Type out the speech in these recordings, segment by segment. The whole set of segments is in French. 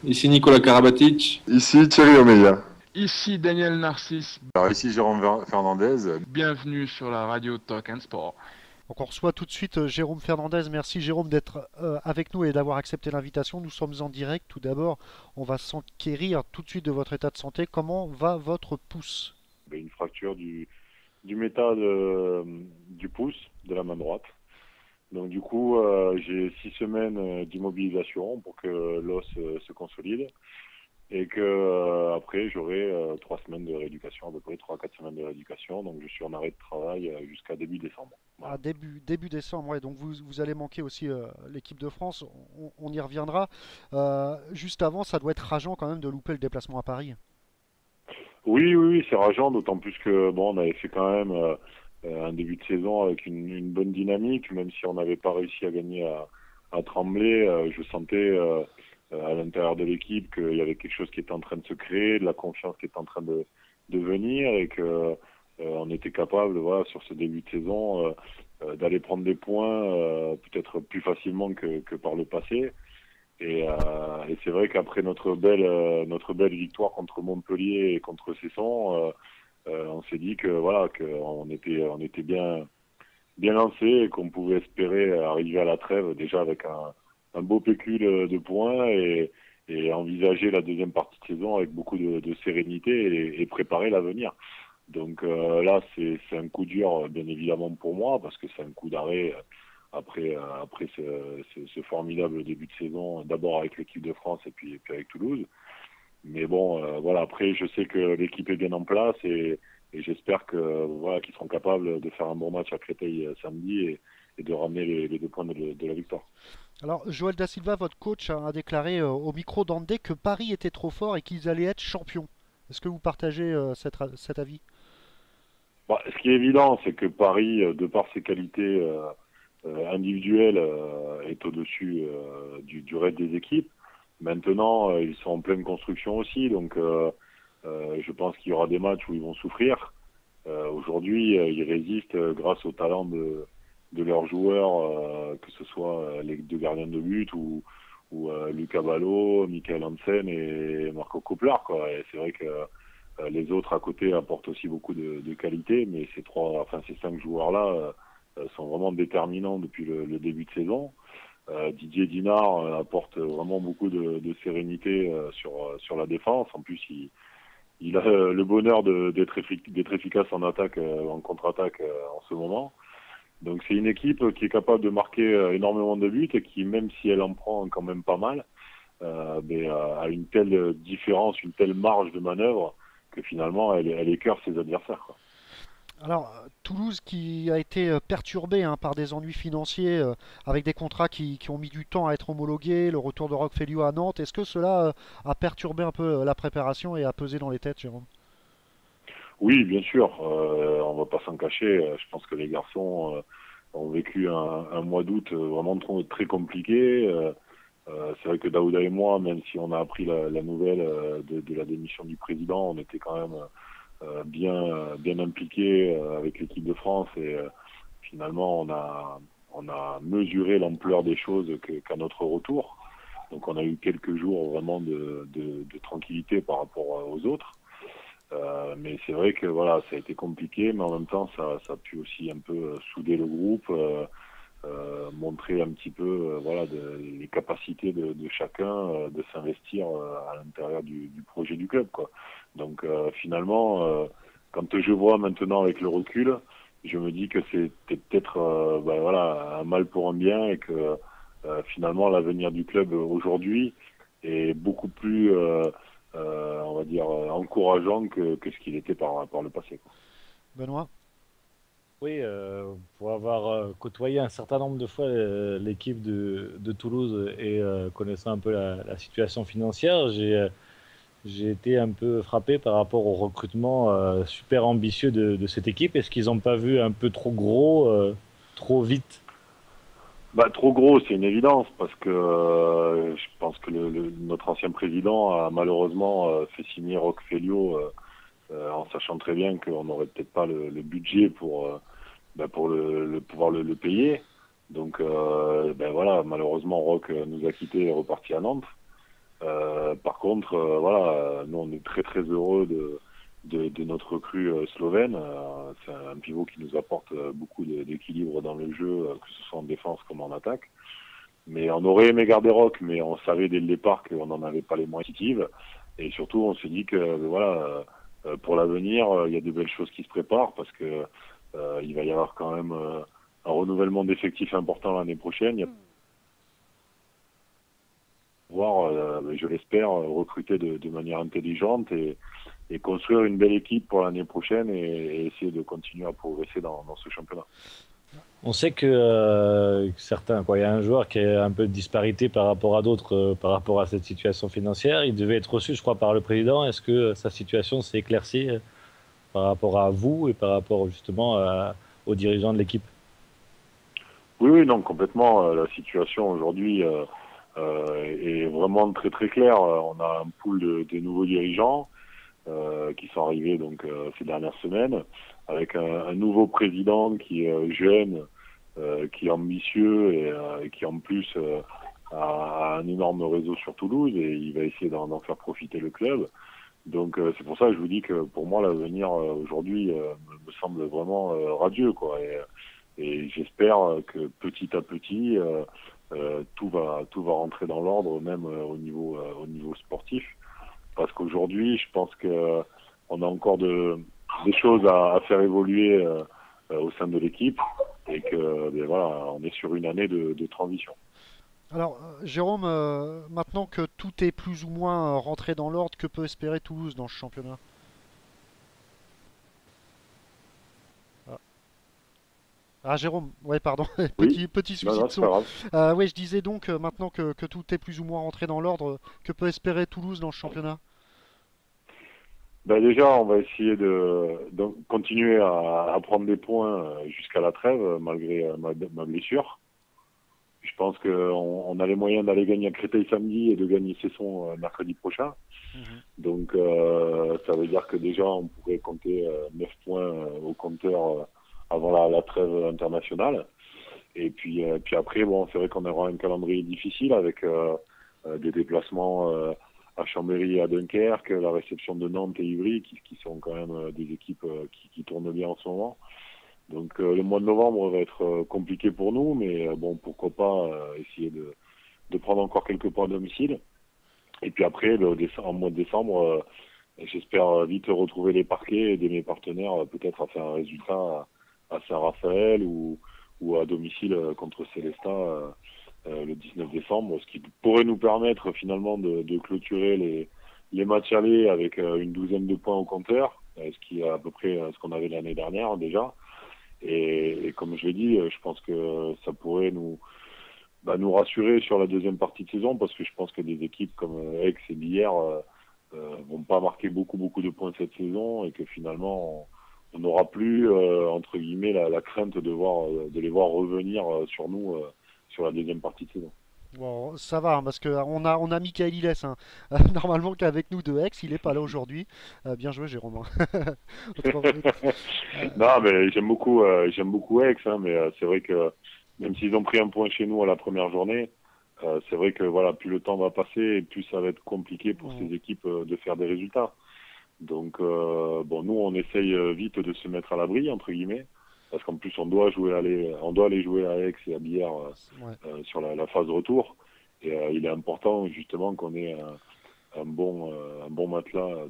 Ici Nicolas Karabatic. Ici Thierry Omeya. Ici Daniel Narcisse. Alors ici Jérôme Fernandez. Bienvenue sur la radio Talk and Sport. Donc on reçoit tout de suite Jérôme Fernandez. Merci Jérôme d'être avec nous et d'avoir accepté l'invitation. Nous sommes en direct. Tout d'abord, on va s'enquérir tout de suite de votre état de santé. Comment va votre pouce? Une fracture du métal du pouce, de la main droite. Donc du coup, j'ai 6 semaines d'immobilisation pour que l'os se consolide. Et que après j'aurai 3 semaines de rééducation, à peu près 3 à 4 semaines de rééducation. Donc je suis en arrêt de travail jusqu'à début décembre. Voilà. Ah, début décembre, ouais. Donc vous allez manquer aussi l'équipe de France. On y reviendra. Juste avant, ça doit être rageant quand même de louper le déplacement à Paris. Oui, c'est rageant, d'autant plus que bon, on avait fait quand même un début de saison avec une bonne dynamique, même si on n'avait pas réussi à gagner à Tremblay. Je sentais à l'intérieur de l'équipe qu'il y avait quelque chose qui était en train de se créer, de la confiance qui était en train de venir et que on était capable, voilà, sur ce début de saison, d'aller prendre des points peut-être plus facilement que par le passé. Et c'est vrai qu'après notre belle victoire contre Montpellier et contre Cesson, on s'est dit que voilà, qu'on était bien lancé et qu'on pouvait espérer arriver à la trêve déjà avec un beau pécule de points et envisager la deuxième partie de saison avec beaucoup de sérénité et préparer l'avenir. Donc là, c'est un coup dur, bien évidemment, pour moi, parce que c'est un coup d'arrêt après ce formidable début de saison, d'abord avec l'équipe de France et puis avec Toulouse. Mais bon, voilà, après, je sais que l'équipe est bien en place et j'espère que voilà, qu'ils seront capables de faire un bon match à Créteil samedi et de ramener les 2 points de la victoire. Alors Joël Da Silva, votre coach, a déclaré au micro d'Andé que Paris était trop fort et qu'ils allaient être champions. Est-ce que vous partagez cet avis? Bah, ce qui est évident, c'est que Paris, de par ses qualités individuelles, est au-dessus du reste des équipes. Maintenant, ils sont en pleine construction aussi, donc je pense qu'il y aura des matchs où ils vont souffrir. Aujourd'hui, ils résistent grâce au talent de leurs joueurs, que ce soit les 2 gardiens de but ou Lucas Ballot, Michael Hansen et Marco Koppler, quoi. Et c'est vrai que les autres à côté apportent aussi beaucoup de qualité, mais ces 5 joueurs-là sont vraiment déterminants depuis le début de saison. Didier Dinard apporte vraiment beaucoup de sérénité sur la défense. En plus, il a le bonheur d'être efficace en attaque, en contre-attaque en ce moment. Donc c'est une équipe qui est capable de marquer énormément de buts et qui, même si elle en prend quand même pas mal, a une telle différence, une telle marge de manœuvre que finalement elle écœure ses adversaires, quoi. Alors, Toulouse qui a été perturbé par des ennuis financiers avec des contrats qui ont mis du temps à être homologués, le retour de Roque Félio à Nantes, est-ce que cela a perturbé un peu la préparation et a pesé dans les têtes, Jérôme? Oui, bien sûr, on va pas s'en cacher. Je pense que les garçons ont vécu un mois d'août vraiment très compliqué. C'est vrai que Daouda et moi, même si on a appris la nouvelle de la démission du président, on était quand même bien impliqués avec l'équipe de France et finalement on a mesuré l'ampleur des choses qu'à notre retour. Donc on a eu quelques jours vraiment de tranquillité par rapport aux autres. Mais c'est vrai que voilà, ça a été compliqué, mais en même temps, ça a pu aussi un peu souder le groupe, montrer un petit peu voilà, les capacités de chacun de s'investir à l'intérieur du projet du club, quoi. Donc finalement, quand je vois maintenant avec le recul, je me dis que c'était peut-être voilà, un mal pour un bien et que finalement l'avenir du club aujourd'hui est beaucoup plus on va dire, encourageant que ce qu'il était par le passé, quoi. Benoît? Oui, pour avoir côtoyé un certain nombre de fois l'équipe de Toulouse et connaissant un peu la situation financière, j'ai été un peu frappé par rapport au recrutement super ambitieux de cette équipe. Est-ce qu'ils n'ont pas vu un peu trop gros, trop vite? Bah, trop gros, c'est une évidence, parce que je pense que notre ancien président a malheureusement fait signer Roque Félio en sachant très bien qu'on n'aurait peut-être pas le budget pour pouvoir le payer. Donc voilà, malheureusement Roque nous a quittés et est reparti à Nantes. Par contre, voilà, nous on est très très heureux de notre recrue slovène. C'est un pivot qui nous apporte beaucoup d'équilibre dans le jeu, que ce soit en défense comme en attaque. Mais on aurait aimé garder Rock, mais on savait dès le départ qu'on n'en avait pas les moyens. Et surtout, on s'est dit que voilà, pour l'avenir, il y a de belles choses qui se préparent parce que il va y avoir quand même un renouvellement d'effectifs important l'année prochaine. Il va pouvoir, je l'espère, recruter de manière intelligente et construire une belle équipe pour l'année prochaine et essayer de continuer à progresser dans ce championnat. On sait que certains, quoi, il y a un joueur qui a un peu de disparité par rapport à d'autres, par rapport à cette situation financière. Il devait être reçu, je crois, par le président. Est-ce que sa situation s'est éclaircie par rapport à vous et par rapport justement aux dirigeants de l'équipe? Oui, non, complètement. La situation aujourd'hui est vraiment très très claire. On a un pool de nouveaux dirigeants qui sont arrivés donc ces dernières semaines, avec un nouveau président qui est jeune, qui est ambitieux et qui en plus a un énorme réseau sur Toulouse et il va essayer d'en faire profiter le club. Donc c'est pour ça que je vous dis que pour moi l'avenir aujourd'hui me semble vraiment radieux quoi. Et j'espère que petit à petit tout va rentrer dans l'ordre même au niveau sportif. Parce qu'aujourd'hui, je pense que on a encore des choses à faire évoluer au sein de l'équipe et que voilà, on est sur une année de transition. Alors, Jérôme, maintenant que tout est plus ou moins rentré dans l'ordre, que peut espérer Toulouse dans ce championnat? Ah, Ah, Jérôme, ouais, pardon, Oui, petit non, souci non, de c'est pas son. grave. Oui, je disais donc, maintenant que tout est plus ou moins rentré dans l'ordre, que peut espérer Toulouse dans ce championnat? Ben déjà, on va essayer de continuer à prendre des points jusqu'à la trêve, malgré ma blessure. Je pense qu'on a les moyens d'aller gagner à Créteil samedi et de gagner Cesson mercredi prochain. Mhm. Donc, ça veut dire que déjà, on pourrait compter 9 points au compteur avant la trêve internationale. Et puis après, bon, c'est vrai qu'on aura un calendrier difficile avec des déplacements à Chambéry et à Dunkerque, la réception de Nantes et Ivry, qui sont quand même des équipes qui tournent bien en ce moment. Donc le mois de novembre va être compliqué pour nous, mais bon, pourquoi pas essayer de prendre encore quelques points à domicile. Et puis après, en mois de décembre, j'espère vite retrouver les parquets et aider mes partenaires peut-être à faire un résultat à Saint-Raphaël ou à domicile contre Célestat le 19 décembre, ce qui pourrait nous permettre finalement de clôturer les matchs allés avec une douzaine de points au compteur, ce qui est à peu près ce qu'on avait l'année dernière déjà. Et comme je l'ai dit, je pense que ça pourrait nous rassurer sur la deuxième partie de saison parce que je pense que des équipes comme Aix et Billère vont pas marquer beaucoup de points cette saison et que finalement on n'aura plus entre guillemets la crainte de les voir revenir sur nous sur la deuxième partie de saison. Bon, ça va, hein, parce que on a Michael Illes, hein, normalement qui est avec nous de Aix, il est pas là aujourd'hui. Bien joué, Jérôme, hein. Non, mais j'aime beaucoup Aix, hein, mais c'est vrai que même s'ils ont pris un point chez nous à la première journée, c'est vrai que voilà, plus le temps va passer et plus ça va être compliqué pour Mm. ces équipes de faire des résultats. Donc bon, nous on essaye vite de se mettre à l'abri entre guillemets, parce qu'en plus on doit aller jouer à Aix et à Billard Ouais. sur la phase retour. Et il est important justement qu'on ait un bon matelas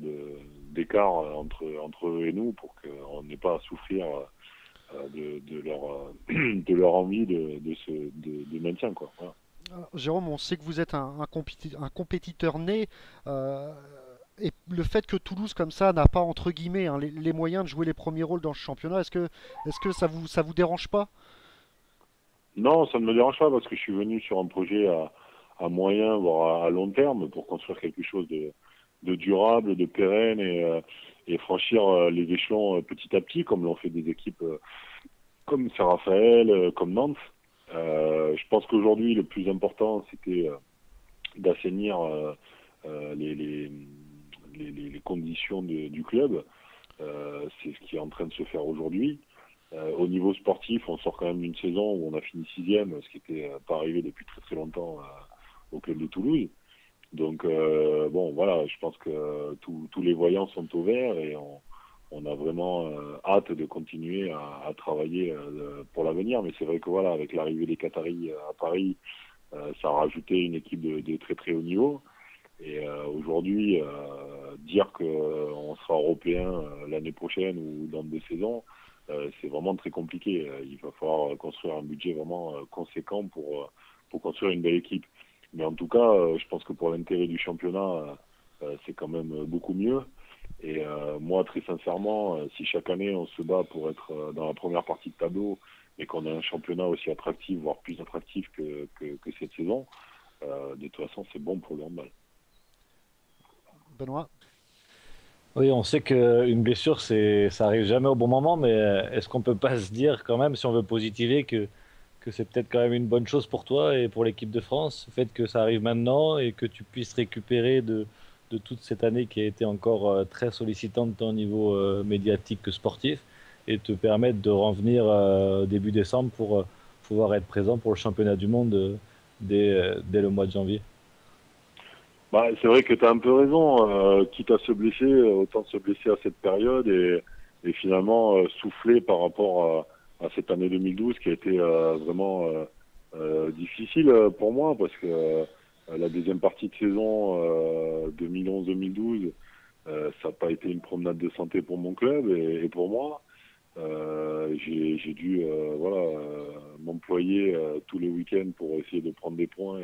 d'écart entre eux et nous pour qu'on n'ait pas à souffrir de leur envie de maintien quoi. Voilà. Alors, Jérôme, on sait que vous êtes un compétiteur né. euh, et le fait que Toulouse, comme ça, n'a pas, entre guillemets, hein, les moyens de jouer les premiers rôles dans ce championnat, est-ce que ça vous dérange pas? Non, ça ne me dérange pas parce que je suis venu sur un projet à moyen voire à long terme pour construire quelque chose de durable, de pérenne et franchir les échelons petit à petit comme l'ont fait des équipes comme Saint-Raphaël, comme Nantes. Je pense qu'aujourd'hui, le plus important, c'était d'assainir les conditions du club. C'est ce qui est en train de se faire aujourd'hui. Au niveau sportif, on sort quand même d'une saison où on a fini sixième, ce qui n'était pas arrivé depuis très très longtemps au club de Toulouse. Donc bon, voilà, je pense que tous les voyants sont au vert et on a vraiment hâte de continuer à travailler pour l'avenir. Mais c'est vrai que voilà, avec l'arrivée des Qataris à Paris, ça a rajouté une équipe de très très haut niveau. Et aujourd'hui, dire qu'on sera européen l'année prochaine ou dans 2 saisons, c'est vraiment très compliqué. Il va falloir construire un budget vraiment conséquent pour construire une belle équipe. Mais en tout cas, je pense que pour l'intérêt du championnat, c'est quand même beaucoup mieux. Et moi, très sincèrement, si chaque année on se bat pour être dans la première partie de tableau et qu'on a un championnat aussi attractif, voire plus attractif que cette saison, de toute façon, c'est bon pour le handball. Benoît? Oui, on sait qu'une blessure, ça arrive jamais au bon moment, mais est-ce qu'on peut pas se dire quand même, si on veut positiver, que c'est peut-être quand même une bonne chose pour toi et pour l'équipe de France, le fait que ça arrive maintenant et que tu puisses récupérer de toute cette année qui a été encore très sollicitante tant au niveau médiatique que sportif et te permettre de revenir début décembre pour pouvoir être présent pour le championnat du monde dès le mois de janvier. Bah, c'est vrai que tu as un peu raison. Quitte à se blesser, autant se blesser à cette période et finalement souffler par rapport à cette année 2012 qui a été vraiment difficile pour moi parce que la deuxième partie de saison 2011-2012, ça n'a pas été une promenade de santé pour mon club et pour moi. J'ai dû m'employer tous les week-ends pour essayer de prendre des points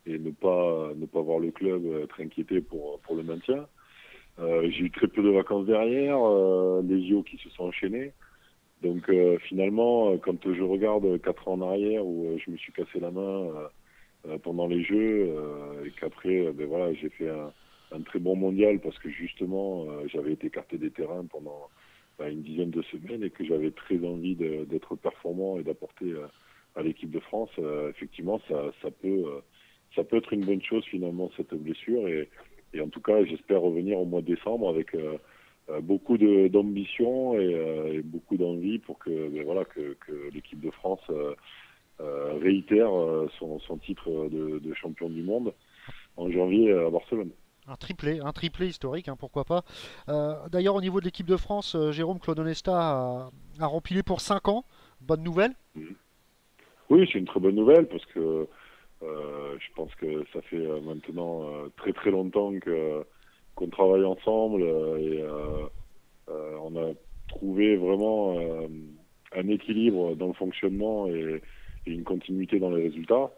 et ne pas voir le club être inquiété pour le maintien. J'ai eu très peu de vacances derrière, les JO qui se sont enchaînés. Donc finalement, quand je regarde 4 ans en arrière où je me suis cassé la main pendant les Jeux et qu'après voilà, j'ai fait un très bon mondial parce que justement j'avais été écarté des terrains pendant une dizaine de semaines et que j'avais très envie d'être performant et d'apporter à l'équipe de France. Effectivement, ça peut être une bonne chose finalement cette blessure et en tout cas j'espère revenir au mois de décembre avec beaucoup d'ambition et beaucoup d'envie pour que l'équipe de France réitère son titre de champion du monde en janvier à Barcelone. Un triplé historique, hein, pourquoi pas. D'ailleurs, au niveau de l'équipe de France, Jérôme Claude Onesta a rempilé pour 5 ans. Bonne nouvelle. Oui, c'est une très bonne nouvelle parce que je pense que ça fait maintenant très très longtemps qu'on travaille ensemble et on a trouvé vraiment un équilibre dans le fonctionnement et une continuité dans les résultats.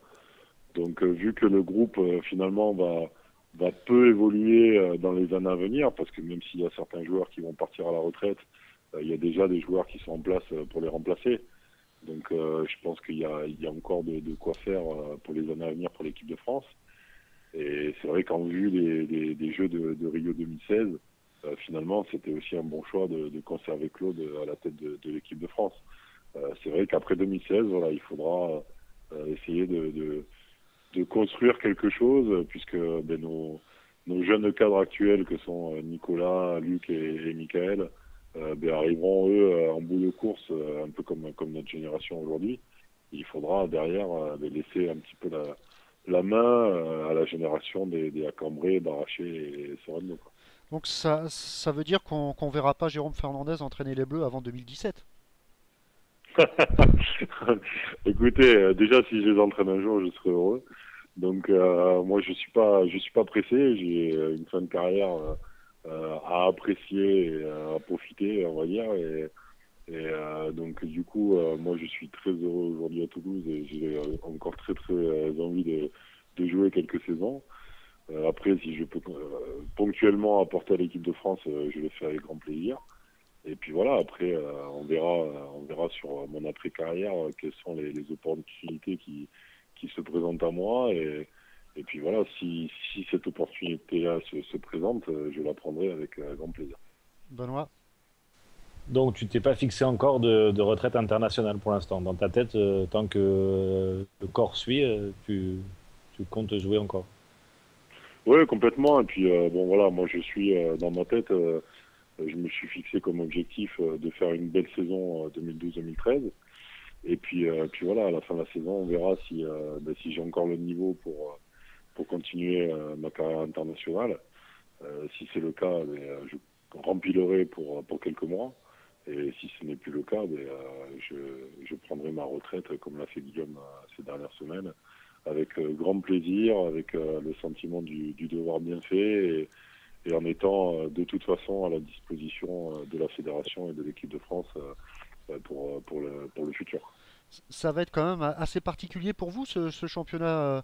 Donc vu que le groupe finalement va peu évoluer dans les années à venir, parce que même s'il y a certains joueurs qui vont partir à la retraite, il y a déjà des joueurs qui sont en place pour les remplacer. Donc je pense qu'il y a encore de quoi faire pour les années à venir pour l'équipe de France. Et c'est vrai qu'en vue des Jeux de Rio 2016, finalement c'était aussi un bon choix de conserver Claude à la tête de l'équipe de France. C'est vrai qu'après 2016, voilà, il faudra essayer de construire quelque chose, puisque nos jeunes cadres actuels, que sont Nicolas, Luc et Michael, arriveront eux en bout de course, un peu comme notre génération aujourd'hui. Il faudra derrière laisser un petit peu la main à la génération des Acambré, Baraché et Sorano. Donc ça veut dire qu'on verra pas Jérôme Fernandez entraîner les Bleus avant 2017. Écoutez, déjà si je les entraîne un jour, je serai heureux. Donc moi je suis pas pressé. J'ai une fin de carrière à apprécier et à profiter, on va dire. Et donc du coup, moi je suis très heureux aujourd'hui à Toulouse et j'ai encore très très envie de jouer quelques saisons. Après, si je peux ponctuellement apporter à l'équipe de France, je le fais avec grand plaisir. Et puis voilà, après, on verra sur mon après-carrière quelles sont les opportunités qui se présentent à moi. Et puis voilà, si cette opportunité-là se présente, je la prendrai avec grand plaisir. Benoît? Donc tu t'es pas fixé encore de retraite internationale pour l'instant. Dans ta tête, tant que le corps suit, tu comptes jouer encore. Oui, complètement. Et puis bon voilà, moi je suis dans ma tête, je me suis fixé comme objectif de faire une belle saison 2012-2013. Et puis voilà, à la fin de la saison, on verra si j'ai encore le niveau pour continuer ma carrière internationale. Si c'est le cas, je rempilerai pour quelques mois. Et si ce n'est plus le cas, je prendrai ma retraite comme l'a fait Guillaume ces dernières semaines, avec grand plaisir, avec le sentiment du devoir bien fait et en étant de toute façon à la disposition de la fédération et de l'équipe de France pour le futur. Ça va être quand même assez particulier pour vous, ce championnat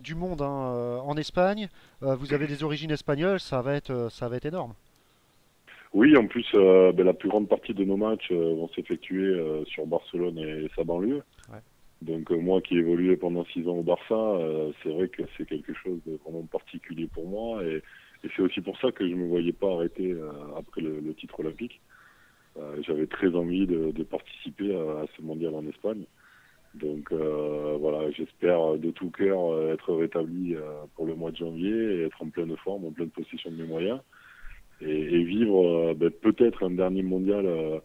du monde hein, en Espagne. Vous avez des origines espagnoles, ça va être énorme. Oui, en plus, la plus grande partie de nos matchs vont s'effectuer sur Barcelone et sa banlieue. Ouais. Donc moi qui ai évolué pendant 6 ans au Barça, c'est vrai que c'est quelque chose de vraiment particulier pour moi et c'est aussi pour ça que je ne me voyais pas arrêter après le titre olympique. J'avais très envie de participer à ce mondial en Espagne. Donc voilà, j'espère de tout cœur être rétabli pour le mois de janvier et être en pleine forme, en pleine possession de mes moyens et vivre peut-être un dernier mondial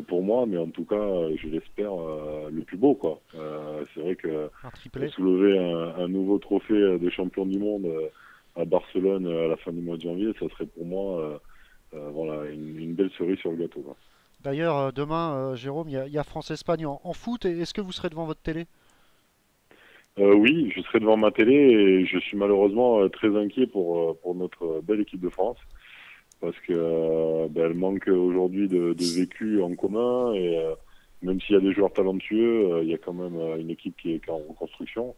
pour moi, mais en tout cas, je l'espère le plus beau, quoi. C'est vrai que Un triplé. soulever un nouveau trophée de champion du monde à Barcelone à la fin du mois de janvier, ça serait pour moi voilà, une belle cerise sur le gâteau, quoi. D'ailleurs, demain, Jérôme, il y a France-Espagne en foot. Est-ce que vous serez devant votre télé? Oui, je serai devant ma télé et je suis malheureusement très inquiet pour notre belle équipe de France parce que elle manque aujourd'hui de vécu en commun et même s'il y a des joueurs talentueux, il y a quand même une équipe qui est en reconstruction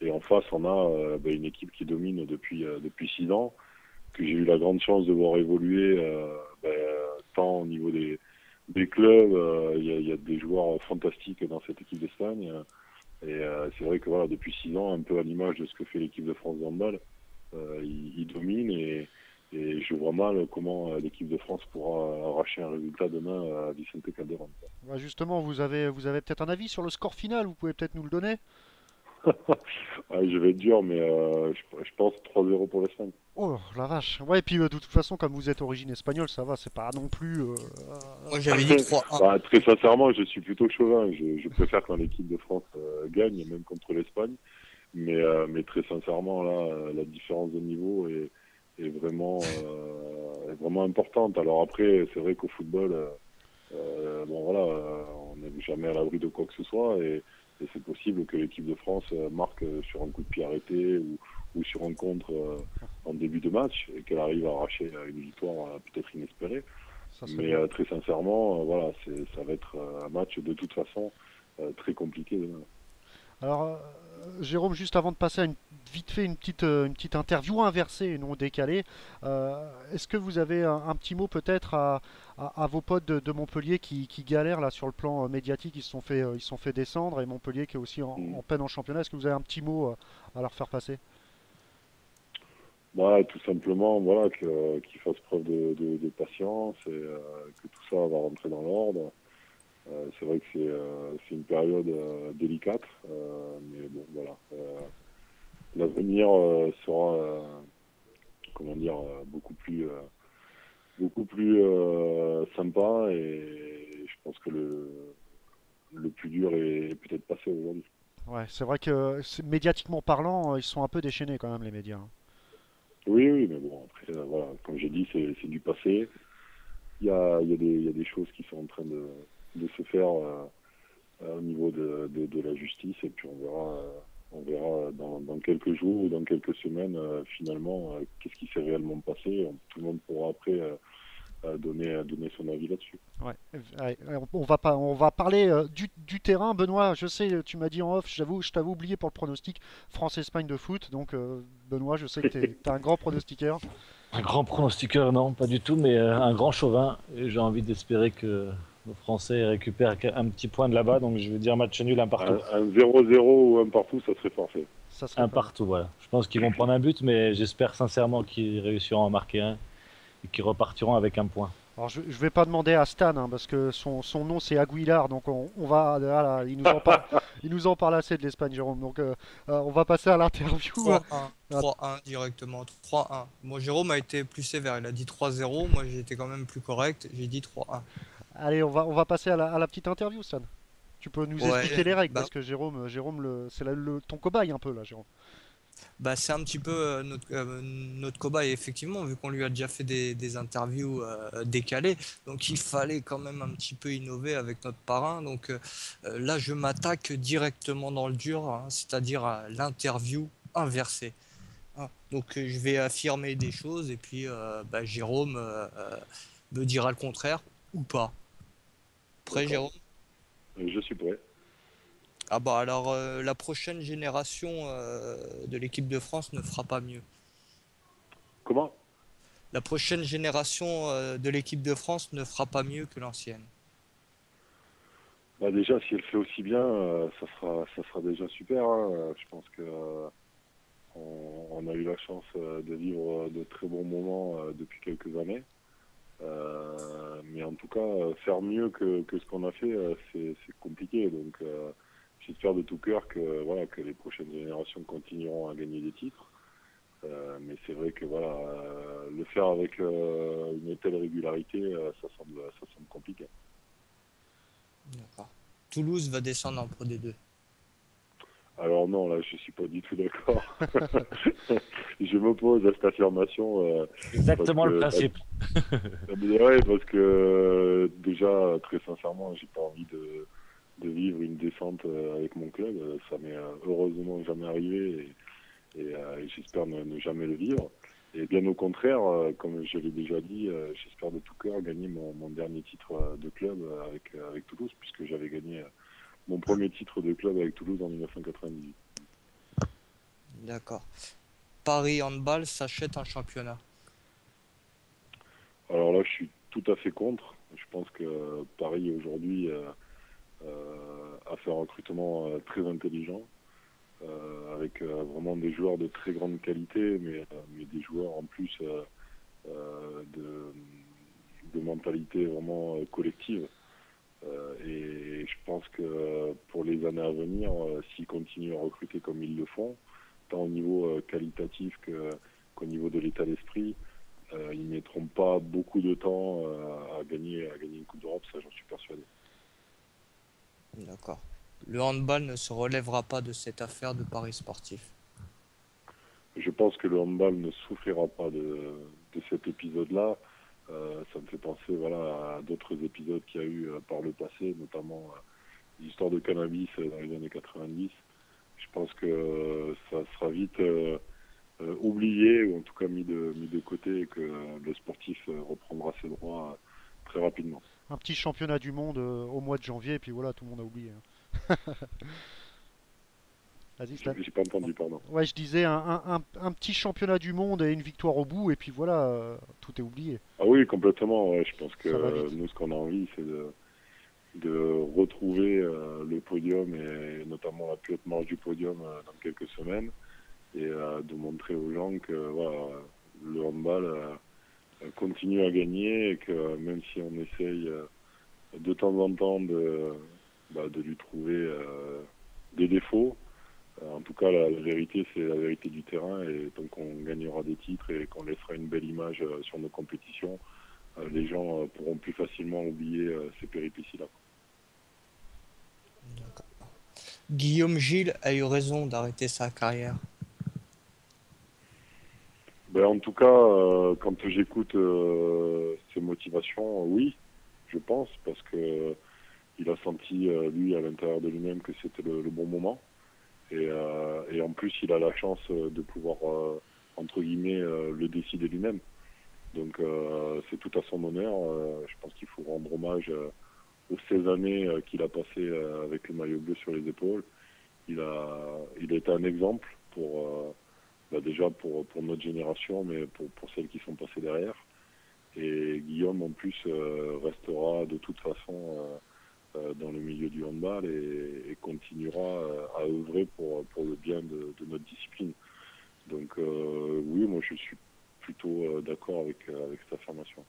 et en face on a une équipe qui domine depuis 6 ans que j'ai eu la grande chance de voir évoluer tant au niveau des clubs, il y a des joueurs fantastiques dans cette équipe d'Espagne. Et c'est vrai que voilà, depuis 6 ans, un peu à l'image de ce que fait l'équipe de France de handball, il domine et je vois mal comment l'équipe de France pourra arracher un résultat demain à Vicente Calderón. Ouais, justement, vous avez peut-être un avis sur le score final. Vous pouvez peut-être nous le donner? Ouais, je vais être dur, mais je pense 3-0 pour l'Espagne. Oh la vache. Ouais, et puis de toute façon, comme vous êtes d'origine espagnole, ça va. C'est pas non plus. Moi, j'avais dit 3-1. Très sincèrement, je suis plutôt chauvin. Je préfère quand l'équipe de France gagne, même contre l'Espagne. Mais très sincèrement, là, la différence de niveau est vraiment importante. Alors après, c'est vrai qu'au football, bon voilà, on n'est jamais à l'abri de quoi que ce soit et c'est possible que l'équipe de France marque sur un coup de pied arrêté ou sur un contre en début de match et qu'elle arrive à arracher une victoire peut-être inespérée. Ça serait Mais bien. très sincèrement, voilà, ça va être un match de toute façon très compliqué demain. Alors, Jérôme, juste avant de passer à vite fait une petite interview inversée et non décalée, est-ce que vous avez un petit mot peut-être à vos potes de Montpellier qui galèrent là sur le plan médiatique, ils se sont fait descendre et Montpellier qui est aussi en peine en championnat, est-ce que vous avez un petit mot à leur faire passer? Bah, tout simplement, voilà, qu'ils fassent preuve de patience et que tout ça va rentrer dans l'ordre. C'est vrai que c'est une période délicate, mais bon, voilà. L'avenir sera, comment dire, beaucoup plus sympa et je pense que le plus dur est peut-être passé aujourd'hui. Ouais, c'est vrai que médiatiquement parlant, ils sont un peu déchaînés quand même les médias, hein. Oui, oui, mais bon, après, voilà, comme j'ai dit, c'est du passé. Il y a des choses qui sont en train de se faire au niveau de la justice et puis on verra dans quelques jours ou dans quelques semaines finalement qu'est-ce qui s'est réellement passé. Tout le monde pourra après donner son avis là-dessus. Ouais, ouais, on va parler du terrain. Benoît, je sais, tu m'as dit en off, je t'avais oublié pour le pronostic France-Espagne de foot. Donc, Benoît, je sais que t'es un grand pronostiqueur. Un grand pronostiqueur, non, pas du tout, mais un grand chauvin. Et j'ai envie d'espérer que nos Français récupèrent un petit point de là-bas. Donc je vais dire match nul, un partout. Un 0-0 ou un partout, ça serait parfait. Ça serait Un pas partout, voilà. Je pense qu'ils vont prendre un but, mais j'espère sincèrement qu'ils réussiront à marquer un et qu'ils repartiront avec un point. Alors, je vais pas demander à Stan, hein, parce que son nom c'est Aguilar, donc on va, voilà, il nous en parle assez de l'Espagne, Jérôme. Donc, on va passer à l'interview. 3-1. 3-1 directement. 3-1. Moi, Jérôme a été plus sévère. Il a dit 3-0. Moi, j'ai été quand même plus correct. J'ai dit 3-1. Allez, on va passer à la petite interview, Stan. Tu peux nous Ouais, expliquer les règles, bah, parce que Jérôme, c'est ton cobaye un peu là, Jérôme. Bah, c'est un petit peu notre cobaye, effectivement, vu qu'on lui a déjà fait des interviews décalées. Donc, il fallait quand même un petit peu innover avec notre parrain. Donc, là, je m'attaque directement dans le dur, hein, c'est-à-dire à l'interview inversée. Hein. Donc, je vais affirmer des choses et puis bah, Jérôme me dira le contraire ou pas. Prêt, D'accord. Jérôme? Je suis prêt. Ah bah alors la prochaine génération de l'équipe de France ne fera pas mieux. Comment? La prochaine génération de l'équipe de France ne fera pas mieux que l'ancienne. Bah déjà, si elle fait aussi bien, ça sera déjà super, hein. Je pense que on a eu la chance de vivre de très bons moments depuis quelques années. Mais en tout cas, faire mieux que ce qu'on a fait, c'est compliqué. Donc, j'espère de tout cœur que voilà que les prochaines générations continueront à gagner des titres. Mais c'est vrai que voilà, le faire avec une telle régularité, ça semble compliqué. D'accord. Toulouse va descendre en Pro D2. Alors non, là, je suis pas du tout d'accord. Je m'oppose à cette affirmation parce Exactement le que principe. ouais, parce que déjà, très sincèrement, j'ai pas envie de vivre une descente avec mon club. Ça m'est heureusement jamais arrivé et j'espère ne jamais le vivre. Et bien au contraire, comme je l'ai déjà dit, j'espère de tout cœur gagner mon dernier titre de club avec Toulouse, puisque j'avais gagné mon premier titre de club avec Toulouse en 1998. D'accord. Paris Handball s'achète un championnat. Alors là, je suis tout à fait contre. Je pense que Paris aujourd'hui a fait un recrutement très intelligent, avec vraiment des joueurs de très grande qualité, mais des joueurs en plus de mentalité vraiment collective. Et je pense que pour les années à venir, s'ils continuent à recruter comme ils le font, tant au niveau qualitatif qu'au niveau de l'état d'esprit, ils ne mettront pas beaucoup de temps à gagner une Coupe d'Europe, ça j'en suis persuadé. D'accord. Le handball ne se relèvera pas de cette affaire de Paris sportif. Je pense que le handball ne souffrira pas de cet épisode-là. Ça me fait penser voilà, à d'autres épisodes qu'il y a eu par le passé, notamment l'histoire de cannabis dans les années 90. Je pense que ça sera vite oublié, ou en tout cas mis de côté, et que le sportif reprendra ses droits très rapidement. Un petit championnat du monde au mois de janvier, et puis voilà, tout le monde a oublié. Hein. Vas-y, Stan. J'ai pas entendu, pardon. Ouais, je disais un petit championnat du monde et une victoire au bout, et puis voilà, tout est oublié. Ah oui, complètement. Ouais. Je pense que Ça va vite. nous, ce qu'on a envie, c'est de retrouver le podium, et notamment la plus haute marge du podium dans quelques semaines, et de montrer aux gens que voilà, le handball continue à gagner, et que même si on essaye de temps en temps de lui trouver des défauts, en tout cas la vérité c'est la vérité du terrain, et tant qu'on gagnera des titres et qu'on laissera une belle image sur nos compétitions, les gens pourront plus facilement oublier ces péripéties-là. D'accord. Guillaume Gilles a eu raison d'arrêter sa carrière. Ben, en tout cas, quand j'écoute ses motivations, oui, je pense, parce que il a senti, lui, à l'intérieur de lui-même, que c'était le bon moment. Et en plus, il a la chance de pouvoir, entre guillemets, le décider lui-même. Donc, c'est tout à son honneur. Je pense qu'il faut rendre hommage aux 16 années qu'il a passées avec le maillot bleu sur les épaules. Il a été un exemple pour... déjà pour notre génération, mais pour celles qui sont passées derrière. Et Guillaume, en plus, restera de toute façon dans le milieu du handball, et continuera à œuvrer pour le bien de notre discipline. Donc oui, moi je suis plutôt d'accord avec cette affirmation.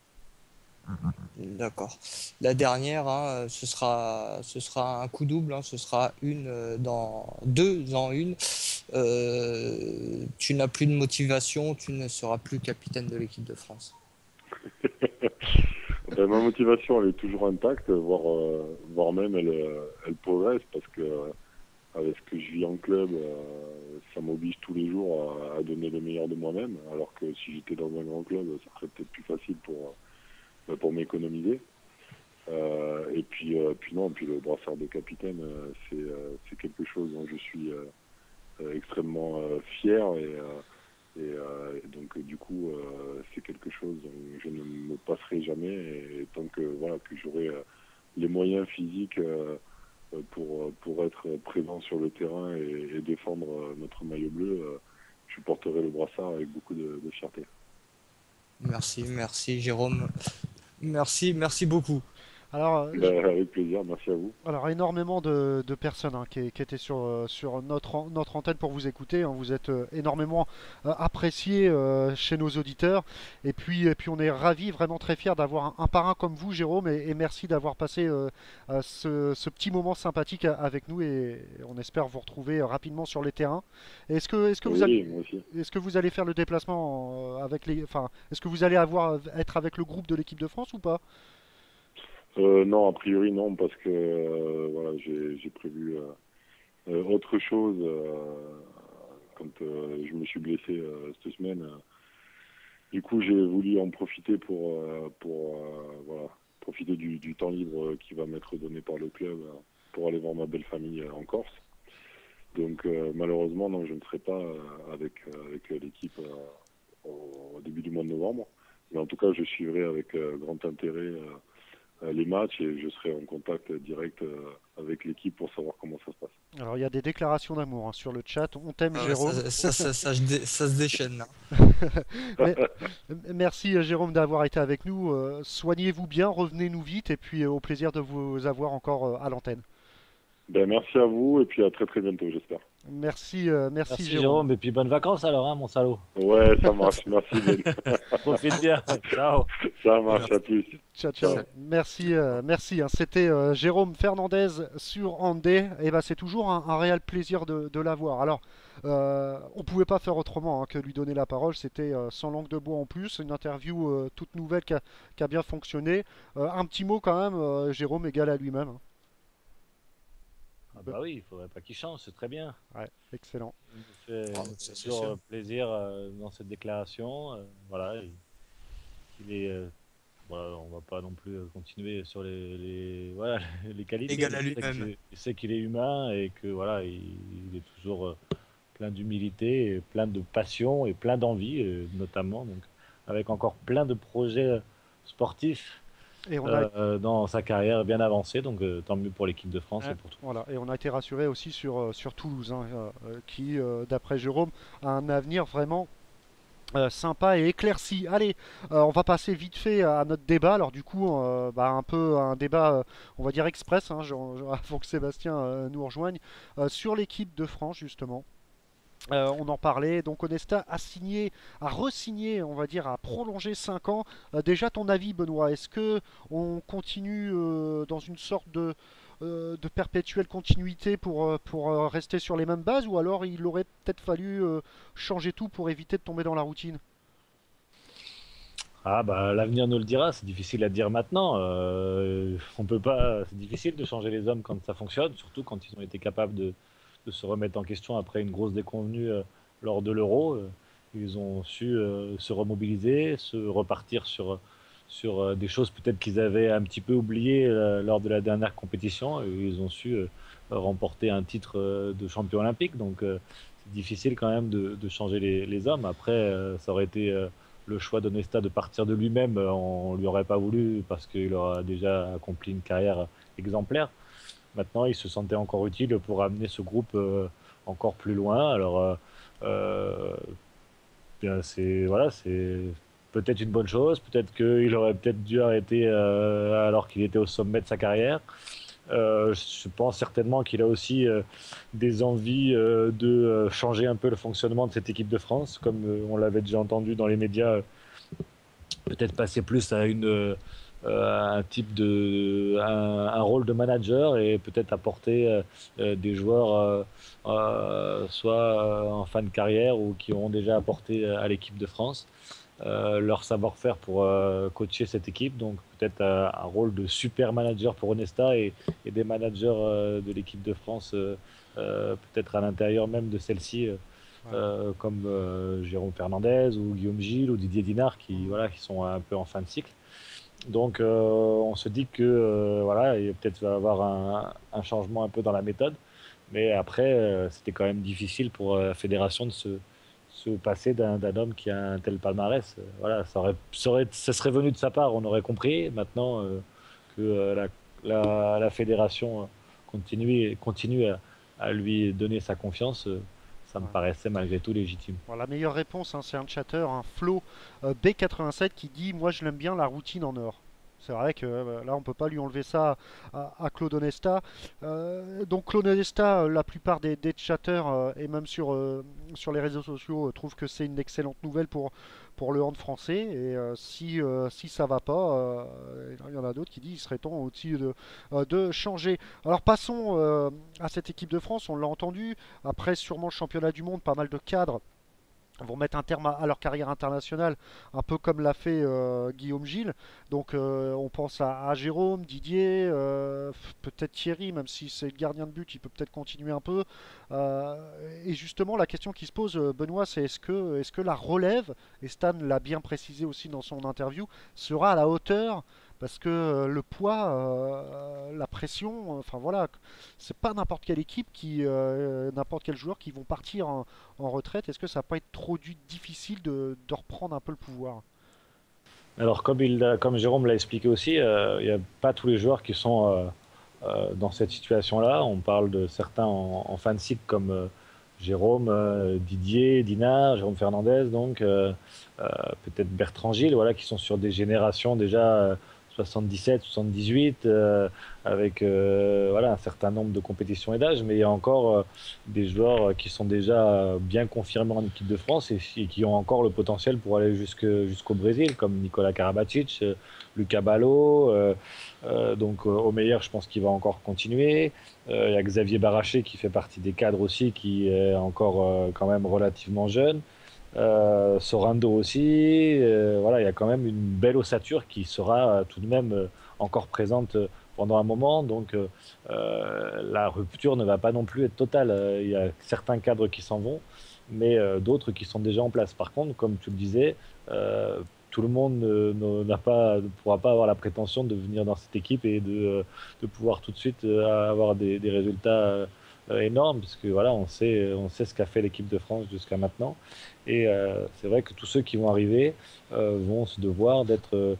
D'accord. La dernière, hein, ce sera un coup double, hein, ce sera deux en une. Tu n'as plus de motivation, tu ne seras plus capitaine de l'équipe de France. Ben, ma motivation, elle est toujours intacte, voire même elle progresse, parce que avec ce que je vis en club, ça m'oblige tous les jours à donner le meilleur de moi-même, alors que si j'étais dans un grand club, ça serait peut-être plus facile pour m'économiser. Puis le brassard de capitaine, c'est quelque chose dont je suis extrêmement fier et donc du coup c'est quelque chose dont je ne me passerai jamais et tant que j'aurai les moyens physiques pour être présent sur le terrain et défendre notre maillot bleu, je porterai le brassard avec beaucoup de fierté. Merci Jérôme. Merci beaucoup. Alors, avec plaisir, merci à vous. Alors énormément de personnes qui étaient sur notre antenne pour vous écouter, hein. Vous êtes énormément appréciés chez nos auditeurs. Et puis on est ravis, vraiment très fiers d'avoir un parrain comme vous, Jérôme. Et merci d'avoir passé ce petit moment sympathique avec nous. Et on espère vous retrouver rapidement sur les terrains. Est-ce que vous allez, moi aussi. est-ce que vous allez faire le déplacement est-ce que vous allez être avec le groupe de l'équipe de France ou pas? Non, a priori non, parce que j'ai prévu autre chose quand je me suis blessé cette semaine. Du coup, j'ai voulu en profiter pour profiter du temps libre qui va m'être donné par le club pour aller voir ma belle famille en Corse. Donc malheureusement, non, je ne serai pas avec l'équipe au début du mois de novembre. Mais en tout cas, je suivrai avec grand intérêt les matchs et je serai en contact direct avec l'équipe pour savoir comment ça se passe. Alors il y a des déclarations d'amour, hein, sur le chat. On t'aime, Ah ouais, Jérôme. ça se déchaîne là. Mais- Merci Jérôme d'avoir été avec nous. Soignez-vous bien, revenez-nous vite et puis au plaisir de vous avoir encore à l'antenne. Merci à vous et puis à très très bientôt, j'espère. Merci Merci Jérôme. Jérôme, et puis bonnes vacances alors, hein, mon salaud. Ouais, ça marche, merci Ben. Profite bien. Ciao. Ça marche, à plus. Ciao, ciao. Merci, merci, hein. C'était Jérôme Fernandez sur Andé. Et ben, c'est toujours un réel plaisir de l'avoir. Alors, on pouvait pas faire autrement, hein, que lui donner la parole. C'était sans langue de bois en plus. Une interview toute nouvelle qui a bien fonctionné. Un petit mot quand même, Jérôme égal à lui-même, hein. Ah bah oui, il faudrait pas qu'il change, c'est très bien. Ouais, excellent. Il nous fait, Ah, il nous fait c'est toujours sûr. plaisir dans cette déclaration. Voilà, il est, voilà, on va pas non plus continuer sur voilà, les qualités. Égal à mais lui-même. il sait qu'il est humain et que voilà, il est toujours plein d'humilité, et plein de passion et plein d'envie, notamment. Donc, avec encore plein de projets sportifs Et on a, dans sa carrière bien avancée. Donc, tant mieux pour l'équipe de France ouais, et pour tout. voilà, et on a été rassuré aussi sur Toulouse, hein, qui, d'après Jérôme, a un avenir vraiment sympa et éclairci. Allez, on va passer vite fait à notre débat. Alors du coup, un peu un débat, on va dire express, hein, avant que Sébastien nous rejoigne, sur l'équipe de France justement. On en parlait, donc Onesta a re-signé, on va dire, a prolongé 5 ans. Déjà ton avis, Benoît, est-ce que on continue dans une sorte de perpétuelle continuité pour rester sur les mêmes bases, ou alors il aurait peut-être fallu changer tout pour éviter de tomber dans la routine? Ah bah l'avenir nous le dira, c'est difficile à dire maintenant. On peut pas, c'est difficile de changer les hommes quand ça fonctionne, surtout quand ils ont été capables de se remettre en question après une grosse déconvenue lors de l'Euro. Ils ont su se remobiliser, se repartir sur des choses peut-être qu'ils avaient un petit peu oubliées lors de la dernière compétition. Et ils ont su remporter un titre de champion olympique. Donc c'est difficile quand même de changer les hommes. Après, ça aurait été le choix d'Onesta de partir de lui-même. On lui aurait pas voulu parce qu'il aura déjà accompli une carrière exemplaire. Maintenant, il se sentait encore utile pour amener ce groupe encore plus loin. Alors, bien, c'est peut-être une bonne chose. Peut-être qu'il aurait peut-être dû arrêter alors qu'il était au sommet de sa carrière. Je pense certainement qu'il a aussi des envies de changer un peu le fonctionnement de cette équipe de France, comme on l'avait déjà entendu dans les médias. Peut-être passer plus à un type un rôle de manager et peut-être apporter des joueurs soit en fin de carrière ou qui auront déjà apporté à l'équipe de France leur savoir-faire pour coacher cette équipe. Donc peut-être un rôle de super manager pour Onesta et des managers de l'équipe de France peut-être à l'intérieur même de celle-ci comme Jérôme Fernandez ou Guillaume Gilles ou Didier Dinard qui sont un peu en fin de cycle. Donc on se dit que voilà, il peut-être va y avoir un changement un peu dans la méthode, mais après c'était quand même difficile pour la fédération de se passer d'un homme qui a un tel palmarès. Voilà, ça serait venu de sa part, on aurait compris. Maintenant que la fédération continue à lui donner sa confiance, ça me Ouais. paraissait malgré tout légitime. Bon, la meilleure réponse, hein, c'est un chatter, un Flo B87 qui dit moi je l'aime bien la routine en or. C'est vrai que là on peut pas lui enlever ça à Claude Onesta. Donc Claude Onesta, la plupart des chatters et même sur les réseaux sociaux trouvent que c'est une excellente nouvelle pour le hand français. Et si ça va pas, il y en a d'autres qui disent il serait temps aussi de changer. Alors passons à cette équipe de France, on l'a entendu, après sûrement le championnat du monde, pas mal de cadres vont mettre un terme à leur carrière internationale, un peu comme l'a fait Guillaume Gilles. Donc on pense à Jérôme, Didier, peut-être Thierry, même si c'est le gardien de but, il peut peut-être continuer un peu. Euh, et justement, la question qui se pose, Benoît, c'est est-ce que la relève, et Stan l'a bien précisé aussi dans son interview, sera à la hauteur parce que le poids, la pression, enfin voilà, c'est pas n'importe quelle équipe n'importe quel joueur qui vont partir en retraite. Est-ce que ça va pas être trop difficile de reprendre un peu le pouvoir? Alors, comme Jérôme l'a expliqué aussi, il n'y a pas tous les joueurs qui sont dans cette situation-là. On parle de certains en fin de cycle comme Jérôme, Didier, Dinard, Jérôme Fernandez, donc peut-être Bertrand Gilles, voilà, qui sont sur des générations déjà 77, 78, avec voilà, un certain nombre de compétitions et d'âge, mais il y a encore des joueurs qui sont déjà bien confirmés en équipe de France et qui ont encore le potentiel pour aller jusqu'au Brésil, comme Nicolas Karabatic, Lucas Ballot. Donc au meilleur, je pense qu'il va encore continuer. Il y a Xavier Baraché qui fait partie des cadres aussi, qui est encore quand même relativement jeune. Sorando aussi. Voilà, il y a quand même une belle ossature qui sera tout de même encore présente pendant un moment. Donc la rupture ne va pas non plus être totale. Il y a certains cadres qui s'en vont, mais d'autres qui sont déjà en place. Par contre, comme tu le disais, tout le monde ne pourra pas avoir la prétention de venir dans cette équipe et de pouvoir tout de suite avoir des résultats énormes, parce que voilà, on sait ce qu'a fait l'équipe de France jusqu'à maintenant. Et c'est vrai que tous ceux qui vont arriver vont se devoir d'être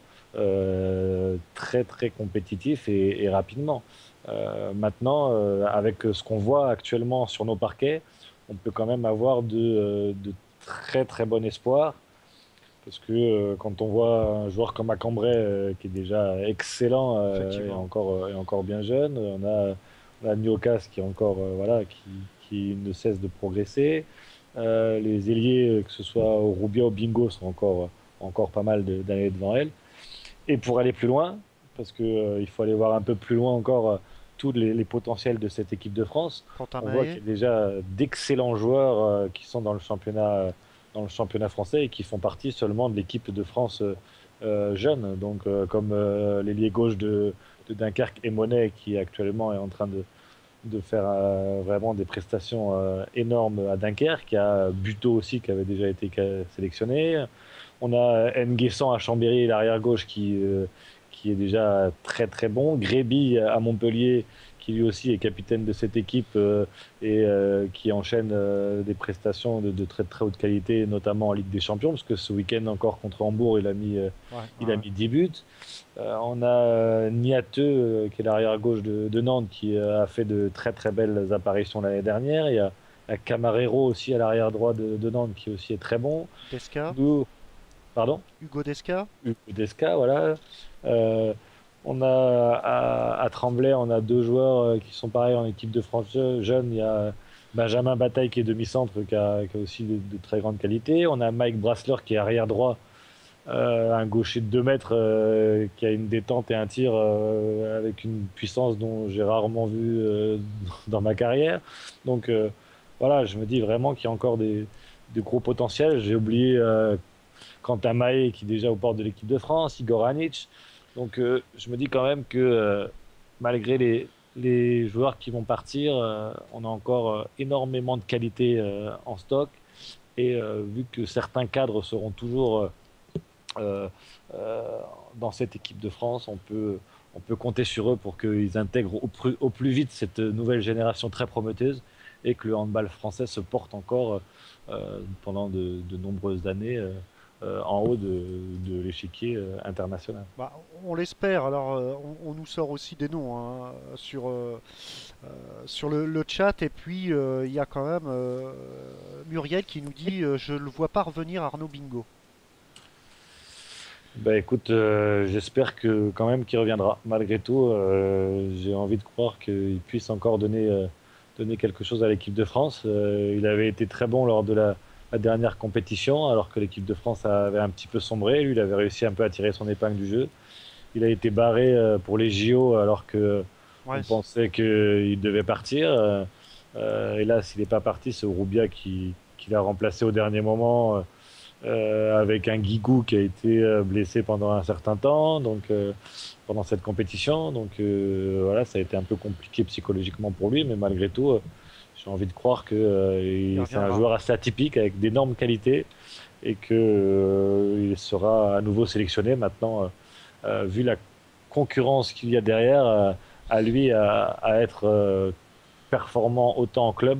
très très compétitifs et rapidement. Maintenant, avec ce qu'on voit actuellement sur nos parquets, on peut quand même avoir de très très bon espoir. Parce que quand on voit un joueur comme Acambray qui est déjà excellent et encore bien jeune, on a Nyokas qui est encore voilà, qui ne cesse de progresser. Les ailiers, que ce soit Rubia ou Bingo, sont encore pas mal d'années devant elle. Et pour aller plus loin, parce que il faut aller voir un peu plus loin encore tous les potentiels de cette équipe de France, Quentin on voit qu'il Mahé, y a déjà d'excellents joueurs qui sont dans le championnat français et qui font partie seulement de l'équipe de France jeune. Donc comme l'ailier gauche de Dunkerque et Monet, qui actuellement est en train de faire vraiment des prestations énormes à Dunkerque. Il y a Buteau aussi qui avait déjà été sélectionné. On a Nguessan à Chambéry, l'arrière gauche, qui est déjà très très bon. Gréby à Montpellier, qui lui aussi est capitaine de cette équipe et qui enchaîne des prestations de très très haute qualité, notamment en Ligue des Champions, parce que ce week-end encore contre Hambourg, ouais, il a ouais. mis 10 buts. On a Niateux, qui est l'arrière gauche de Nantes, qui a fait de très très belles apparitions l'année dernière. Il y a Camarero aussi à l'arrière droit de Nantes, qui aussi est très bon. Desca, Nous, pardon, Hugo Desca, Hugo Desca, voilà. Euh, on a à Tremblay, on a deux joueurs qui sont pareils en équipe de France jeune. Il y a Benjamin Bataille qui est demi-centre, qui a aussi de très grande qualité. On a Mike Brassler qui est arrière droit, un gaucher de 2 mètres qui a une détente et un tir avec une puissance dont j'ai rarement vu dans ma carrière. Donc voilà, je me dis vraiment qu'il y a encore des gros potentiels. J'ai oublié Quentin Mahé qui est déjà aux portes de l'équipe de France, Igor Anic. Donc je me dis quand même que malgré les joueurs qui vont partir, on a encore énormément de qualité en stock. Et vu que certains cadres seront toujours euh, dans cette équipe de France, on peut compter sur eux pour qu'ils intègrent au plus vite cette nouvelle génération très prometteuse et que le handball français se porte encore pendant de nombreuses années en haut de l'échiquier international. Bah, on l'espère. Alors, on nous sort aussi des noms hein, sur le chat. Et puis, il y a quand même Muriel qui nous dit je ne le vois pas revenir Arnaud Bingo. Bah écoute, j'espère que quand même qu'il reviendra. Malgré tout, j'ai envie de croire qu'il puisse encore donner quelque chose à l'équipe de France. Il avait été très bon lors de la dernière compétition, alors que l'équipe de France avait un petit peu sombré. Lui, il avait réussi un peu à tirer son épingle du jeu. Il a été barré pour les JO alors que Ouais, on pensait qu'il devait partir. Hélas, il n'est pas parti. C'est Roubia qui l'a remplacé au dernier moment. Avec un Guigou qui a été blessé pendant un certain temps, donc pendant cette compétition. Donc voilà, ça a été un peu compliqué psychologiquement pour lui, mais malgré tout, j'ai envie de croire que il c'est un reviendra. joueur assez atypique avec d'énormes qualités et que il sera à nouveau sélectionné maintenant, vu la concurrence qu'il y a derrière, à lui à être performant autant en club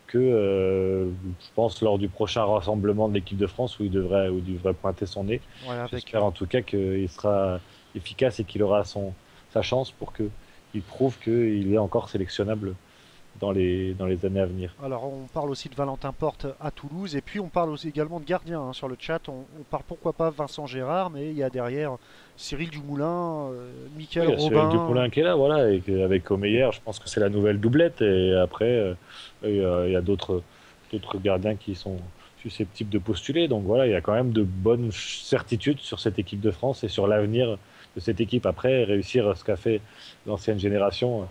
que je pense lors du prochain rassemblement de l'équipe de France où où il devrait pointer son nez. Voilà, avec, J'espère en tout cas qu'il sera efficace et qu'il aura sa chance pour qu'il prouve qu'il est encore sélectionnable dans les années à venir. alors, on parle aussi de Valentin Porte à Toulouse. Et puis, on parle aussi également de gardien hein, sur le chat. On parle pourquoi pas Vincent Gérard, mais il y a derrière Cyril Dumoulin, Oui, Mickaël il y a Cyril Robin. Dupolin qui est là, voilà, et avec Omeyer, je pense que c'est la nouvelle doublette. Et après, il y a d'autres gardiens qui sont susceptibles de postuler. Donc voilà, il y a quand même de bonnes certitudes sur cette équipe de France et sur l'avenir de cette équipe. Après, réussir ce qu'a fait l'ancienne génération,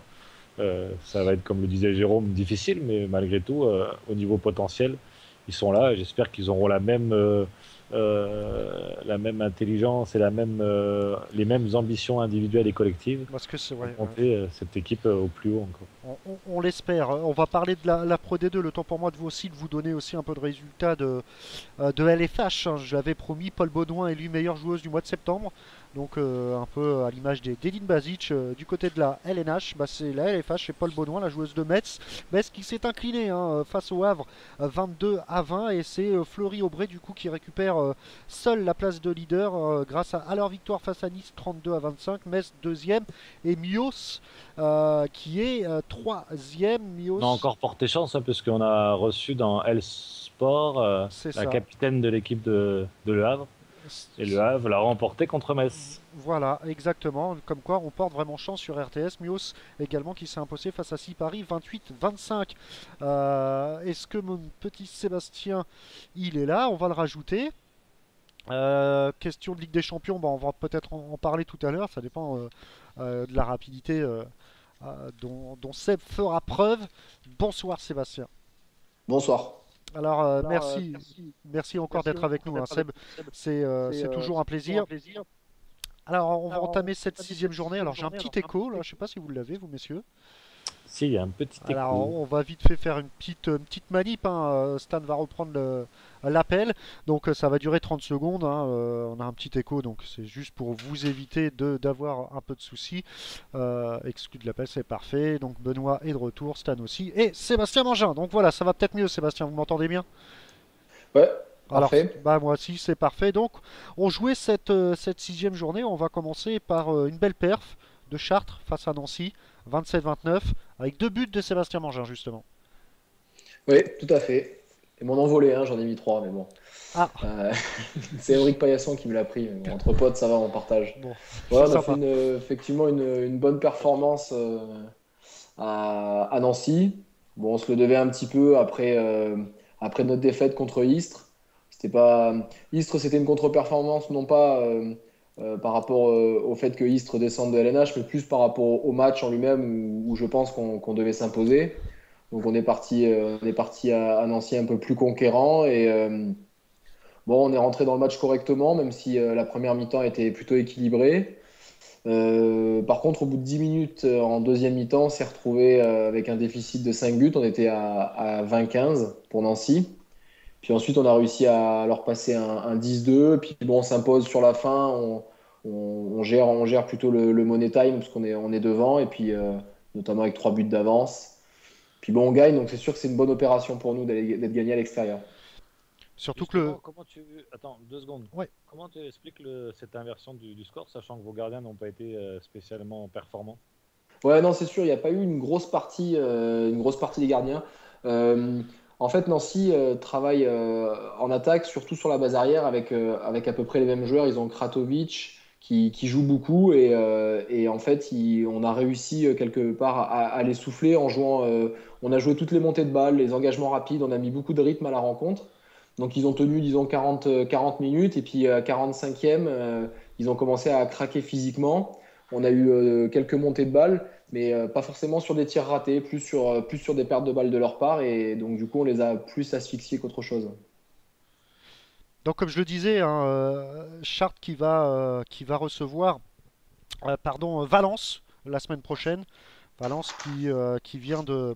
ça va être, comme le disait Jérôme, difficile, mais malgré tout, au niveau potentiel, ils sont là. Et j'espère qu'ils auront la même intelligence et les mêmes ambitions individuelles et collectives Parce que c'est pour ouais, monter cette équipe au plus haut encore. on l'espère. On va parler de la Pro D2. Le temps pour moi de vous aussi de vous donner aussi un peu de résultats de LFH. Hein. Je l'avais promis, Paul Baudouin élu meilleure joueuse du mois de septembre. Donc un peu à l'image d'Eline Basic du côté de la LNH, bah, c'est la LFH et Paul Baudouin, la joueuse de Metz. Metz qui s'est incliné hein, face au Havre 22-20 et c'est Fleury Aubray du coup qui récupère seule la place de leader grâce à leur victoire face à Nice 32-25. Metz deuxième et Mios qui est troisième. On a Mios, encore porté chance, hein, puisqu'on a reçu dans L Sport c'est la ça. capitaine de l'équipe de Le Havre. Et Le Havre l'a remporté contre Metz. Voilà, exactement. Comme quoi, on porte vraiment chance sur RTS. Mios également qui s'est imposé face à 6 Paris 28-25. Est-ce que mon petit Sébastien, il est là? On va le rajouter. Question de Ligue des Champions, bah, on va peut-être en parler tout à l'heure. Ça dépend de la rapidité dont Seb fera preuve. Bonsoir Sébastien. Bonsoir. Alors, merci encore d'être avec nous, hein, Seb. C'est toujours un plaisir. Alors, on va entamer cette sixième journée. Alors, j'ai un petit écho, là. Je sais pas si vous l'avez, vous, messieurs. Si, il y a un petit Alors, écho. on va vite fait faire une petite manip. Hein. Stan va reprendre l'appel. Donc, ça va durer 30 secondes. Hein. On a un petit écho, donc c'est juste pour vous éviter d'avoir un peu de soucis. Exclu de l'appel, c'est parfait. Donc, Benoît est de retour, Stan aussi. Et Sébastien Mangin. Donc, voilà, ça va peut-être mieux, Sébastien. Vous m'entendez bien? Ouais, Alors, parfait. bah moi aussi, c'est parfait. Donc, on jouait cette sixième journée. On va commencer par une belle perf de Chartres face à Nancy, 27-29, avec 2 buts de Sébastien Mangin, justement. Oui, tout à fait. Et mon envolé, hein, j'en ai mis 3, mais bon. Ah, Euh, c'est Émeric Paillasson qui me l'a pris. Mais bon, entre potes, ça va, on partage. bon, Ouais, c'est on a fait sympa. effectivement une bonne performance à Nancy. Bon, on se le devait un petit peu après notre défaite contre Istres. C'était pas... Istres, c'était une contre-performance, non pas par rapport au fait que Istres descende de LNH, mais plus par rapport au match en lui-même où je pense qu'on devait s'imposer. Donc on est parti à Nancy un peu plus conquérant et bon, on est rentré dans le match correctement, même si la première mi-temps était plutôt équilibrée. Par contre, au bout de 10 minutes en deuxième mi-temps, on s'est retrouvé avec un déficit de 5 buts. On était à 20-15 pour Nancy. Puis ensuite, on a réussi à leur passer un 10-2. Puis bon, on s'impose sur la fin. On gère plutôt le money time parce qu'on est devant. Et puis, notamment avec 3 buts d'avance. Puis bon, on gagne. Donc c'est sûr que c'est une bonne opération pour nous d'être gagné à l'extérieur. Surtout que Justement, comment tu... Attends, 2 secondes. Ouais. Comment tu expliques cette inversion du score, sachant que vos gardiens n'ont pas été spécialement performants? Ouais, non, c'est sûr, il n'y a pas eu une grosse partie des gardiens. Euh, En fait, Nancy travaille en attaque, surtout sur la base arrière, avec à peu près les mêmes joueurs. Ils ont Kratovic qui joue beaucoup et en fait, on a réussi quelque part à les souffler en jouant. On a joué toutes les montées de balles, les engagements rapides, on a mis beaucoup de rythme à la rencontre. Donc, ils ont tenu, disons, 40 minutes et puis à 45e, ils ont commencé à craquer physiquement. On a eu quelques montées de balles mais pas forcément sur des tirs ratés, plus sur des pertes de balles de leur part, et donc du coup on les a plus asphyxiés qu'autre chose. donc comme je le disais, hein, Chartres qui va recevoir Valence la semaine prochaine. Valence qui vient de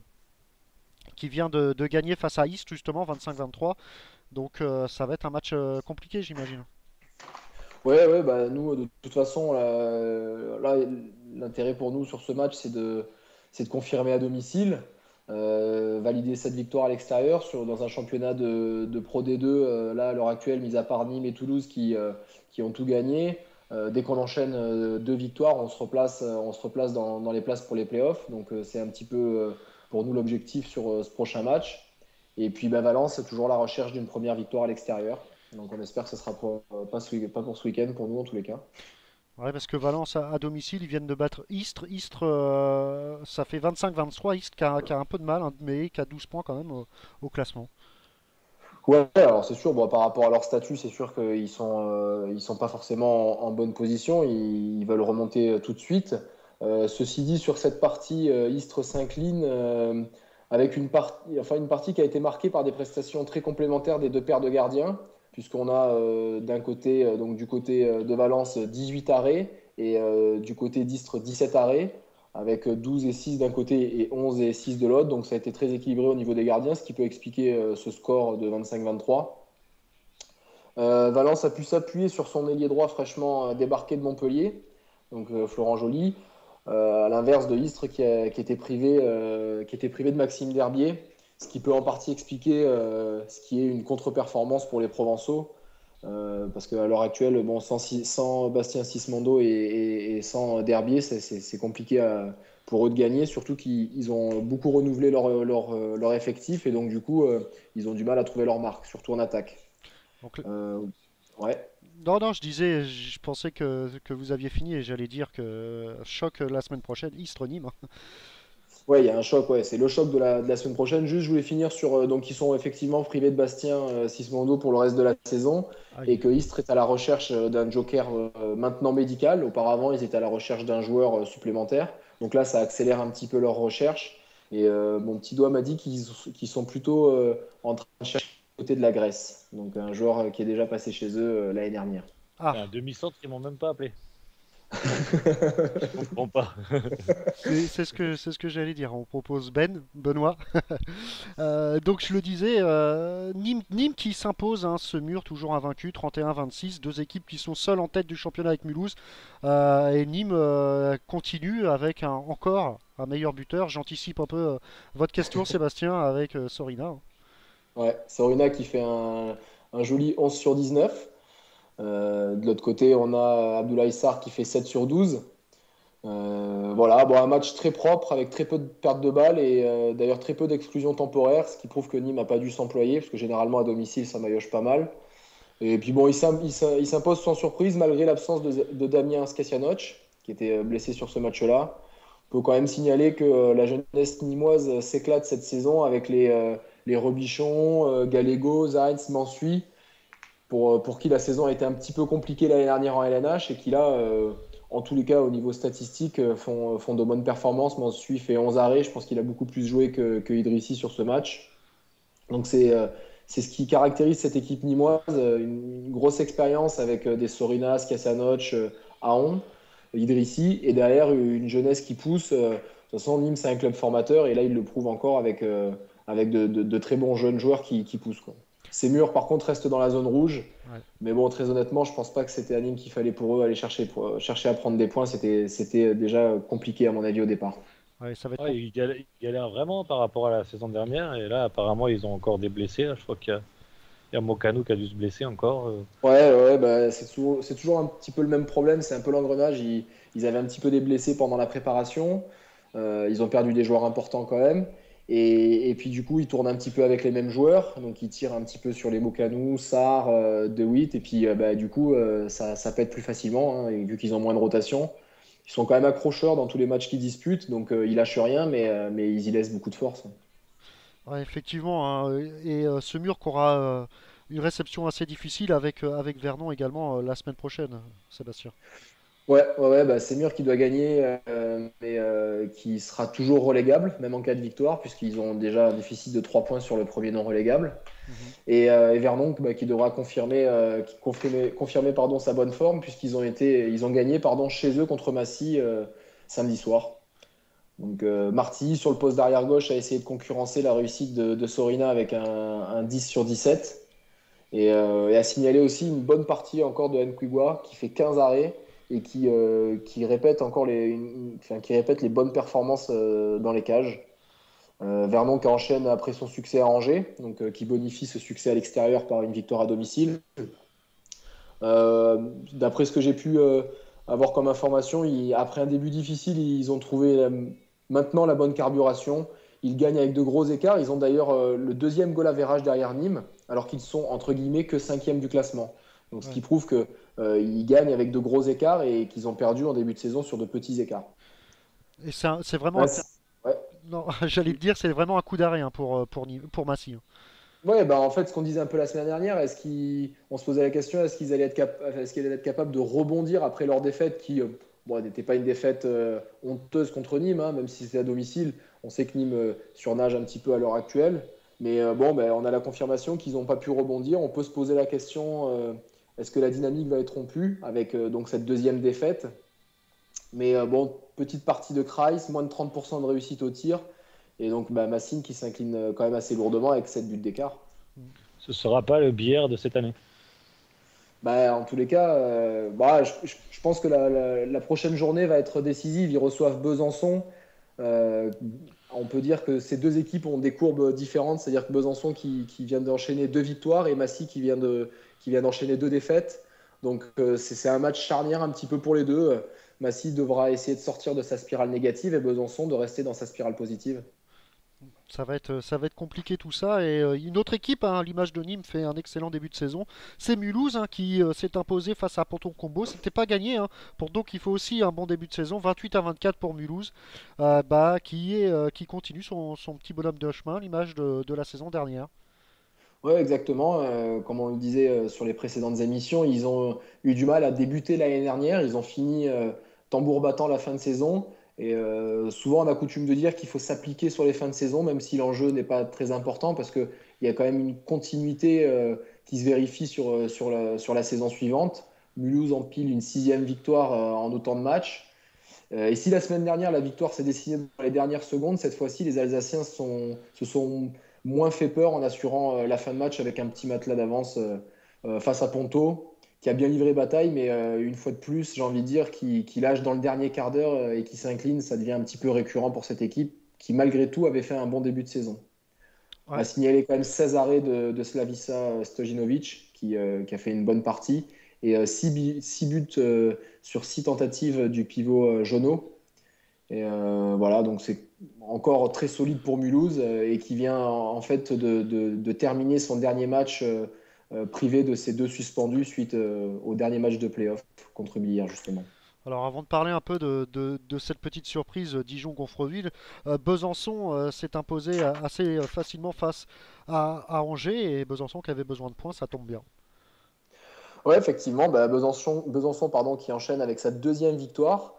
gagner face à Ist justement 25-23. Donc ça va être un match compliqué j'imagine. Ouais, ouais, bah nous de toute façon là, l'intérêt pour nous sur ce match c'est de confirmer à domicile, valider cette victoire à l'extérieur dans un championnat de Pro D2 là à l'heure actuelle, mis à part Nîmes et Toulouse qui ont tout gagné. Dès qu'on enchaîne 2 victoires, on se replace dans les places pour les playoffs. Donc c'est un petit peu pour nous l'objectif sur ce prochain match. Et puis bah, Valence, c'est toujours la recherche d'une première victoire à l'extérieur. Donc on espère que ce sera pas pour ce week-end pour nous en tous les cas. Ouais, parce que Valence à domicile, ils viennent de battre Istres. Istres, ça fait 25-23. Istres qui a un peu de mal, hein, mais qui a 12 points quand même au classement. Ouais, alors c'est sûr, bon, par rapport à leur statut, c'est sûr qu'ils sont pas forcément en bonne position. Ils veulent remonter tout de suite. Ceci dit, sur cette partie, Istres s'incline avec une partie qui a été marquée par des prestations très complémentaires des deux paires de gardiens, puisqu'on a d'un côté, donc du côté de Valence, 18 arrêts et du côté d'Istres, 17 arrêts, avec 12 et 6 d'un côté et 11 et 6 de l'autre. Donc ça a été très équilibré au niveau des gardiens, ce qui peut expliquer ce score de 25-23. Valence a pu s'appuyer sur son ailier droit fraîchement débarqué de Montpellier, donc Florent Joly, à l'inverse de Istres qui était privé de Maxime Derbier, ce qui peut en partie expliquer ce qui est une contre-performance pour les Provençaux. Parce qu'à l'heure actuelle, bon, sans Bastien Sismondo et sans Derbier, c'est compliqué pour eux de gagner, surtout qu'ils ont beaucoup renouvelé leur effectif et donc du coup, ils ont du mal à trouver leur marque, surtout en attaque. Donc, Euh, ouais. non, non, je disais, je pensais que vous aviez fini et j'allais dire que choc la semaine prochaine, Istres-Nîmes. Ouais, il y a un choc, ouais. C'est le choc de la semaine prochaine. Juste, je voulais finir sur. Donc, ils sont effectivement privés de Bastien Sismondo pour le reste de la saison et Aïe. que Istres est à la recherche d'un joker maintenant médical. Auparavant, ils étaient à la recherche d'un joueur supplémentaire. Donc là, ça accélère un petit peu leur recherche. Et mon petit doigt m'a dit qu'ils sont plutôt en train de chercher du côté de la Grèce. Donc, un joueur qui est déjà passé chez eux l'année dernière. C'est Ah, un demi-centre, ils m'ont même pas appelé. Je comprends pas. c'est ce que j'allais dire. On propose Benoît. Donc je le disais, Nîmes qui s'impose, hein, ce mur toujours invaincu, 31-26, deux équipes qui sont seules en tête du championnat avec Mulhouse. Et Nîmes continue avec encore un meilleur buteur. J'anticipe un peu votre question, Sébastien, avec Sorina. Ouais, Sorina qui fait un joli 11 sur 19. De l'autre côté, on a Abdoulaye Sarr qui fait 7 sur 12. Voilà, bon, un match très propre avec très peu de pertes de balles et d'ailleurs très peu d'exclusions temporaires, ce qui prouve que Nîmes n'a pas dû s'employer, parce que généralement à domicile ça maillotche pas mal. Et puis bon, il s'impose sans surprise malgré l'absence de Damien Skasianoc, qui était blessé sur ce match-là. On peut quand même signaler que la jeunesse nîmoise s'éclate cette saison avec les Robichon, Gallego, Zaïns, Mansuy, pour qui la saison a été un petit peu compliquée l'année dernière en LNH et qui là, en tous les cas au niveau statistique, font de bonnes performances. Mansuy fait 11 arrêts, je pense qu'il a beaucoup plus joué que Idrissi sur ce match. Donc c'est ce qui caractérise cette équipe nîmoise, une grosse expérience avec des Sorinas, Kasanoch, Aon, Idrissi, et derrière une jeunesse qui pousse. De toute façon, Nîmes c'est un club formateur et là il le prouve encore avec de très bons jeunes joueurs qui poussent, quoi. Sémur, par contre, reste dans la zone rouge. Ouais. Mais bon, très honnêtement, je pense pas que c'était à Nîmes qu'il fallait pour eux aller chercher à prendre des points. C'était déjà compliqué, à mon avis, au départ. Ouais, ça va être Ouais, ils galèrent vraiment par rapport à la saison dernière. Et là, apparemment, ils ont encore des blessés. Là. Je crois qu'il y a Mokano qui a dû se blesser encore. Ouais, bah, c'est toujours un petit peu le même problème. C'est un peu l'engrenage. Ils avaient un petit peu des blessés pendant la préparation. Ils ont perdu des joueurs importants quand même. Et puis du coup, ils tournent un petit peu avec les mêmes joueurs. Donc ils tirent un petit peu sur les Mokanou, Sarr, De Witt. Et puis bah, du coup, ça pète plus facilement, hein, et vu qu'ils ont moins de rotation. Ils sont quand même accrocheurs dans tous les matchs qu'ils disputent. Donc ils lâchent rien, mais ils y laissent beaucoup de force. Ouais, effectivement, hein, et ce mur qui aura une réception assez difficile avec Vernon également la semaine prochaine, Sébastien. Ouais, bah, c'est Mur qui doit gagner, mais qui sera toujours relégable, même en cas de victoire, puisqu'ils ont déjà un déficit de 3 points sur le premier non relégable. Mhm. Et Vernon bah, qui devra confirmer pardon, sa bonne forme, ils ont gagné pardon, chez eux contre Massy samedi soir. Donc Martilly, sur le poste d'arrière gauche, a essayé de concurrencer la réussite de Sorina avec un 10 sur 17. Et a signalé aussi une bonne partie encore de Nkwigwa qui fait 15 arrêts et qui répète encore qui répète les bonnes performances dans les cages. Vernon qui enchaîne après son succès à Angers, donc qui bonifie ce succès à l'extérieur par une victoire à domicile. D'après ce que j'ai pu avoir comme information, après un début difficile, ils ont trouvé maintenant la bonne carburation. Ils gagnent avec de gros écarts. Ils ont d'ailleurs le deuxième goal average derrière Nîmes, alors qu'ils sont entre guillemets que cinquième du classement. Donc, ce Ouais. qui prouve qu'ils gagnent avec de gros écarts et qu'ils ont perdu en début de saison sur de petits écarts. Et c'est vraiment Ouais, ouais. non, j'allais te dire, c'est vraiment un coup d'arrêt hein, pour Massy, hein. Ouais, bah en fait, ce qu'on disait un peu la semaine dernière, on se posait la question, est-ce qu'ils allaient être capables de rebondir après leur défaite qui, bon, n'était pas une défaite honteuse contre Nîmes, hein, même si c'était à domicile. On sait que Nîmes surnage un petit peu à l'heure actuelle. Mais bon, ben, on a la confirmation qu'ils n'ont pas pu rebondir. On peut se poser la question, est-ce que la dynamique va être rompue avec donc cette deuxième défaite? Mais bon, petite partie de Kreis, moins de 30% de réussite au tir. Et donc bah, Massine qui s'incline quand même assez lourdement avec 7 buts d'écart. Ce sera pas le billard de cette année. Bah, en tous les cas, je pense que la prochaine journée va être décisive. Ils reçoivent Besançon. Euh, on peut dire que ces deux équipes ont des courbes différentes. C'est-à-dire que Besançon qui vient d'enchaîner 2 victoires et Massy qui vient d'enchaîner 2 défaites. Donc c'est un match charnière un petit peu pour les deux. Massy devra essayer de sortir de sa spirale négative et Besançon de rester dans sa spirale positive. Ça va être compliqué tout ça. Et une autre équipe, hein, à l'image de Nîmes, fait un excellent début de saison. C'est Mulhouse hein, qui s'est imposé face à Ponton Combo. C'était pas gagné, hein, donc il faut aussi un bon début de saison. 28-24 pour Mulhouse, qui continue son petit bonhomme de chemin, à l'image de la saison dernière. Ouais, exactement. Comme on le disait sur les précédentes émissions, ils ont eu du mal à débuter l'année dernière. Ils ont fini tambour battant la fin de saison. Et souvent, on a coutume de dire qu'il faut s'appliquer sur les fins de saison, même si l'enjeu n'est pas très important, parce qu'il y a quand même une continuité qui se vérifie sur la saison suivante. Mulhouse empile une 6e victoire en autant de matchs. Et si la semaine dernière, la victoire s'est dessinée dans les dernières secondes, cette fois-ci, les Alsaciens se sont moins fait peur en assurant la fin de match avec un petit matelas d'avance face à Ponto, qui a bien livré bataille, mais une fois de plus, j'ai envie de dire, qui lâche dans le dernier quart d'heure et qui s'incline, ça devient un petit peu récurrent pour cette équipe, qui malgré tout avait fait un bon début de saison. On Ouais. a signalé quand même 16 arrêts de Slavica Stojinovic, qui a fait une bonne partie, et 6 buts sur 6 tentatives du pivot Jono. Et voilà, donc c'est encore très solide pour Mulhouse et qui vient en fait de terminer son dernier match privé de ses 2 suspendus suite au dernier match de play-off contre Billard justement. Alors avant de parler un peu de cette petite surprise Dijon-Gonfreville, Besançon s'est imposé assez facilement face à Angers et Besançon qui avait besoin de points, ça tombe bien. Ouais, effectivement, bah, Besançon pardon, qui enchaîne avec sa 2e victoire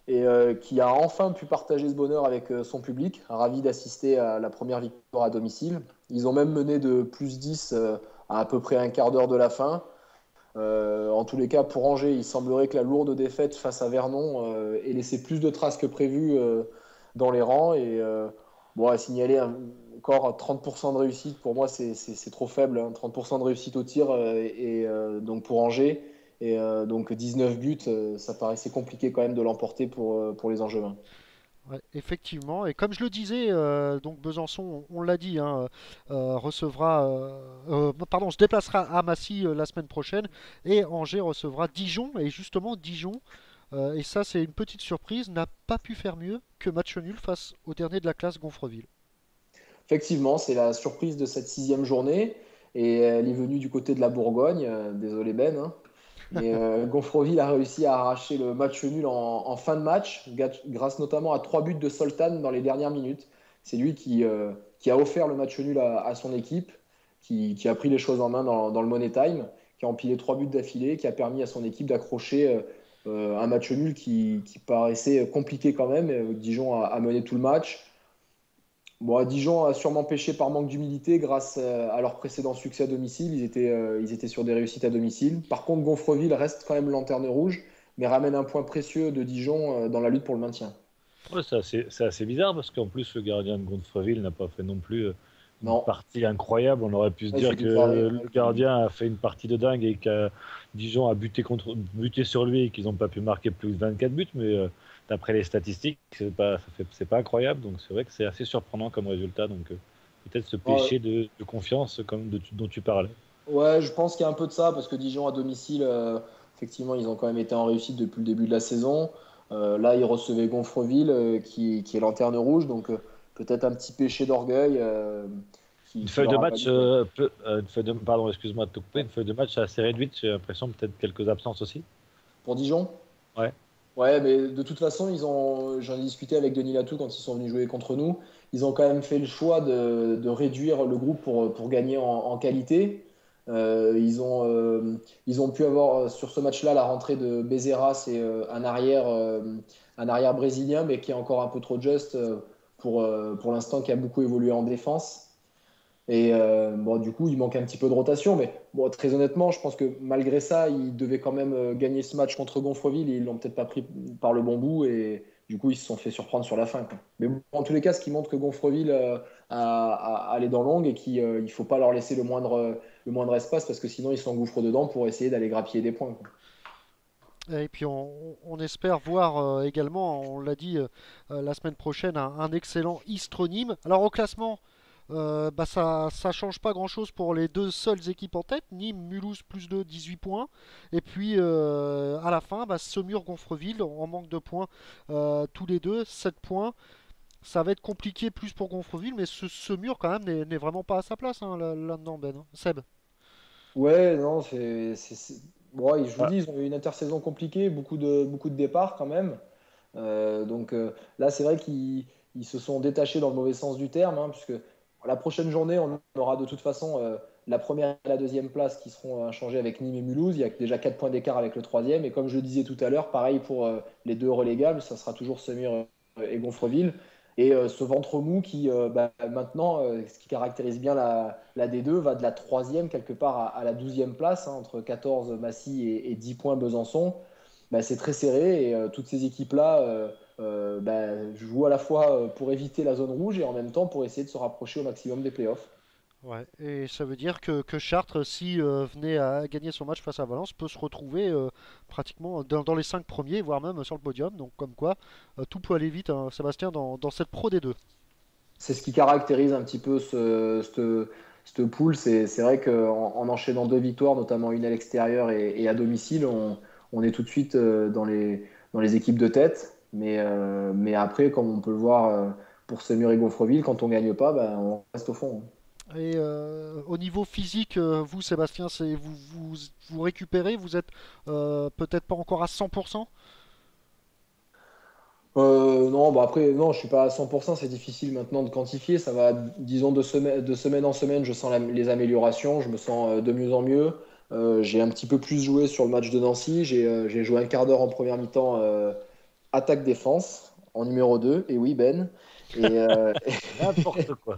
et qui a enfin pu partager ce bonheur avec son public, ravi d'assister à la première victoire à domicile. Ils ont même mené de plus 10 à peu près un quart d'heure de la fin. En tous les cas, pour Angers, il semblerait que la lourde défaite face à Vernon ait laissé plus de traces que prévu dans les rangs. Et bon, à signaler encore 30% de réussite, pour moi, c'est trop faible, hein. 30% de réussite au tir, donc pour Angers. Donc 19 buts, ça paraissait compliqué quand même de l'emporter pour les Angevins. Ouais, effectivement, et comme je le disais, donc Besançon, on l'a dit, hein, se déplacera à Massy la semaine prochaine, et Angers recevra Dijon, et justement Dijon, et ça c'est une petite surprise, n'a pas pu faire mieux que match nul face au dernier de la classe Gonfreville. Effectivement, c'est la surprise de cette sixième journée, et elle est venue du côté de la Bourgogne, désolé Ben, hein. Mais Gonfreville a réussi à arracher le match nul en fin de match, grâce notamment à 3 buts de Soltan dans les dernières minutes. C'est lui qui a offert le match nul à son équipe, qui a pris les choses en main dans le Money Time, qui a empilé 3 buts d'affilée, qui a permis à son équipe d'accrocher un match nul qui paraissait compliqué quand même. Dijon a mené tout le match. Bon, Dijon a sûrement pêché par manque d'humilité grâce à leur précédent succès à domicile. Ils étaient sur des réussites à domicile. Par contre, Gonfreville reste quand même lanterne rouge, mais ramène un point précieux de Dijon dans la lutte pour le maintien. Ouais, c'est assez bizarre parce qu'en plus, le gardien de Gonfreville n'a pas fait non plus une Non, partie incroyable. On aurait pu se ouais, il dire fait que du carré. le gardien a fait une partie de dingue et que Dijon a buté sur lui et qu'ils n'ont pas pu marquer plus de 24 buts. Mais d'après les statistiques, c'est pas incroyable. Donc c'est vrai que c'est assez surprenant comme résultat. Donc peut-être ce Ouais, péché de confiance dont tu parlais. ouais, je pense qu'il y a un peu de ça parce que Dijon à domicile, effectivement, ils ont quand même été en réussite depuis le début de la saison. Là, ils recevaient Gonfreville, qui est lanterne rouge, donc peut-être un petit péché d'orgueil qui leur a valu, quoi. Pardon, excuse-moi de te couper, une feuille de match assez réduite. J'ai l'impression peut-être quelques absences aussi. Pour Dijon? Ouais. Ouais, mais de toute façon, j'en ai discuté avec Denis Latou quand ils sont venus jouer contre nous. Ils ont quand même fait le choix de réduire le groupe pour gagner en qualité. Ils ont pu avoir sur ce match-là la rentrée de Bezeras et un arrière brésilien, mais qui est encore un peu trop juste pour l'instant, qui a beaucoup évolué en défense. Bon, du coup, il manque un petit peu de rotation. Mais bon, très honnêtement, je pense que malgré ça, ils devaient quand même gagner ce match contre Gonfreville. Et ils l'ont peut-être pas pris par le bon bout. Et du coup, ils se sont fait surprendre sur la fin, quoi. Mais bon, en tous les cas, ce qui montre que Gonfreville allait dans l'ongle et qu'il ne faut pas leur laisser le moindre espace parce que sinon, ils s'engouffrent dedans pour essayer d'aller grappiller des points, quoi. Et puis on espère voir également, on l'a dit la semaine prochaine, un excellent Istres-Nîmes. Alors au classement, ça change pas grand-chose pour les deux seules équipes en tête. Nîmes, Mulhouse plus 2, 18 points. Et puis à la fin, Saumur-Gonfreville en manque de points tous les deux, 7 points. Ça va être compliqué plus pour Gonfreville, mais ce Saumur quand même n'est vraiment pas à sa place hein, là-dedans, Ben, hein. Seb. Ouais, non, bon, je vous Ouais. dis, ils ont eu une intersaison compliquée, beaucoup de départs quand même. Donc là, c'est vrai qu'ils se sont détachés dans le mauvais sens du terme, hein, puisque la prochaine journée, on aura de toute façon la première et la deuxième place qui seront changées avec Nîmes et Mulhouse. Il y a déjà 4 points d'écart avec le troisième. Et comme je le disais tout à l'heure, pareil pour les deux relégables, ça sera toujours Semur et Gonfreville. Et ce ventre mou qui, maintenant, ce qui caractérise bien la D2, va de la troisième quelque part à la 12e place, hein, entre 14 Massy et 10 points Besançon. C'est très serré et toutes ces équipes-là jouent à la fois pour éviter la zone rouge et en même temps pour essayer de se rapprocher au maximum des playoffs. Ouais, et ça veut dire que Chartres, si venait à gagner son match face à Valence, peut se retrouver pratiquement dans les 5 premiers, voire même sur le podium. Donc comme quoi, tout peut aller vite, hein, Sébastien, dans cette Pro D2. C'est ce qui caractérise un petit peu cette poule. C'est vrai qu'en enchaînant deux victoires, notamment une à l'extérieur et à domicile, on est tout de suite dans les équipes de tête. Mais après, comme on peut le voir pour Semur et Gonfreville, quand on gagne pas, on reste au fond, hein. Et au niveau physique, vous, Sébastien, vous récupérez, vous êtes peut-être pas encore à 100%. Non, après, non, je suis pas à 100%, c'est difficile maintenant de quantifier. Ça va, disons, de semaine en semaine, je sens les améliorations, je me sens de mieux en mieux. J'ai un petit peu plus joué sur le match de Nancy. J'ai joué un quart d'heure en première mi-temps attaque-défense en numéro 2. Et oui, Ben. Et, euh, N'importe quoi.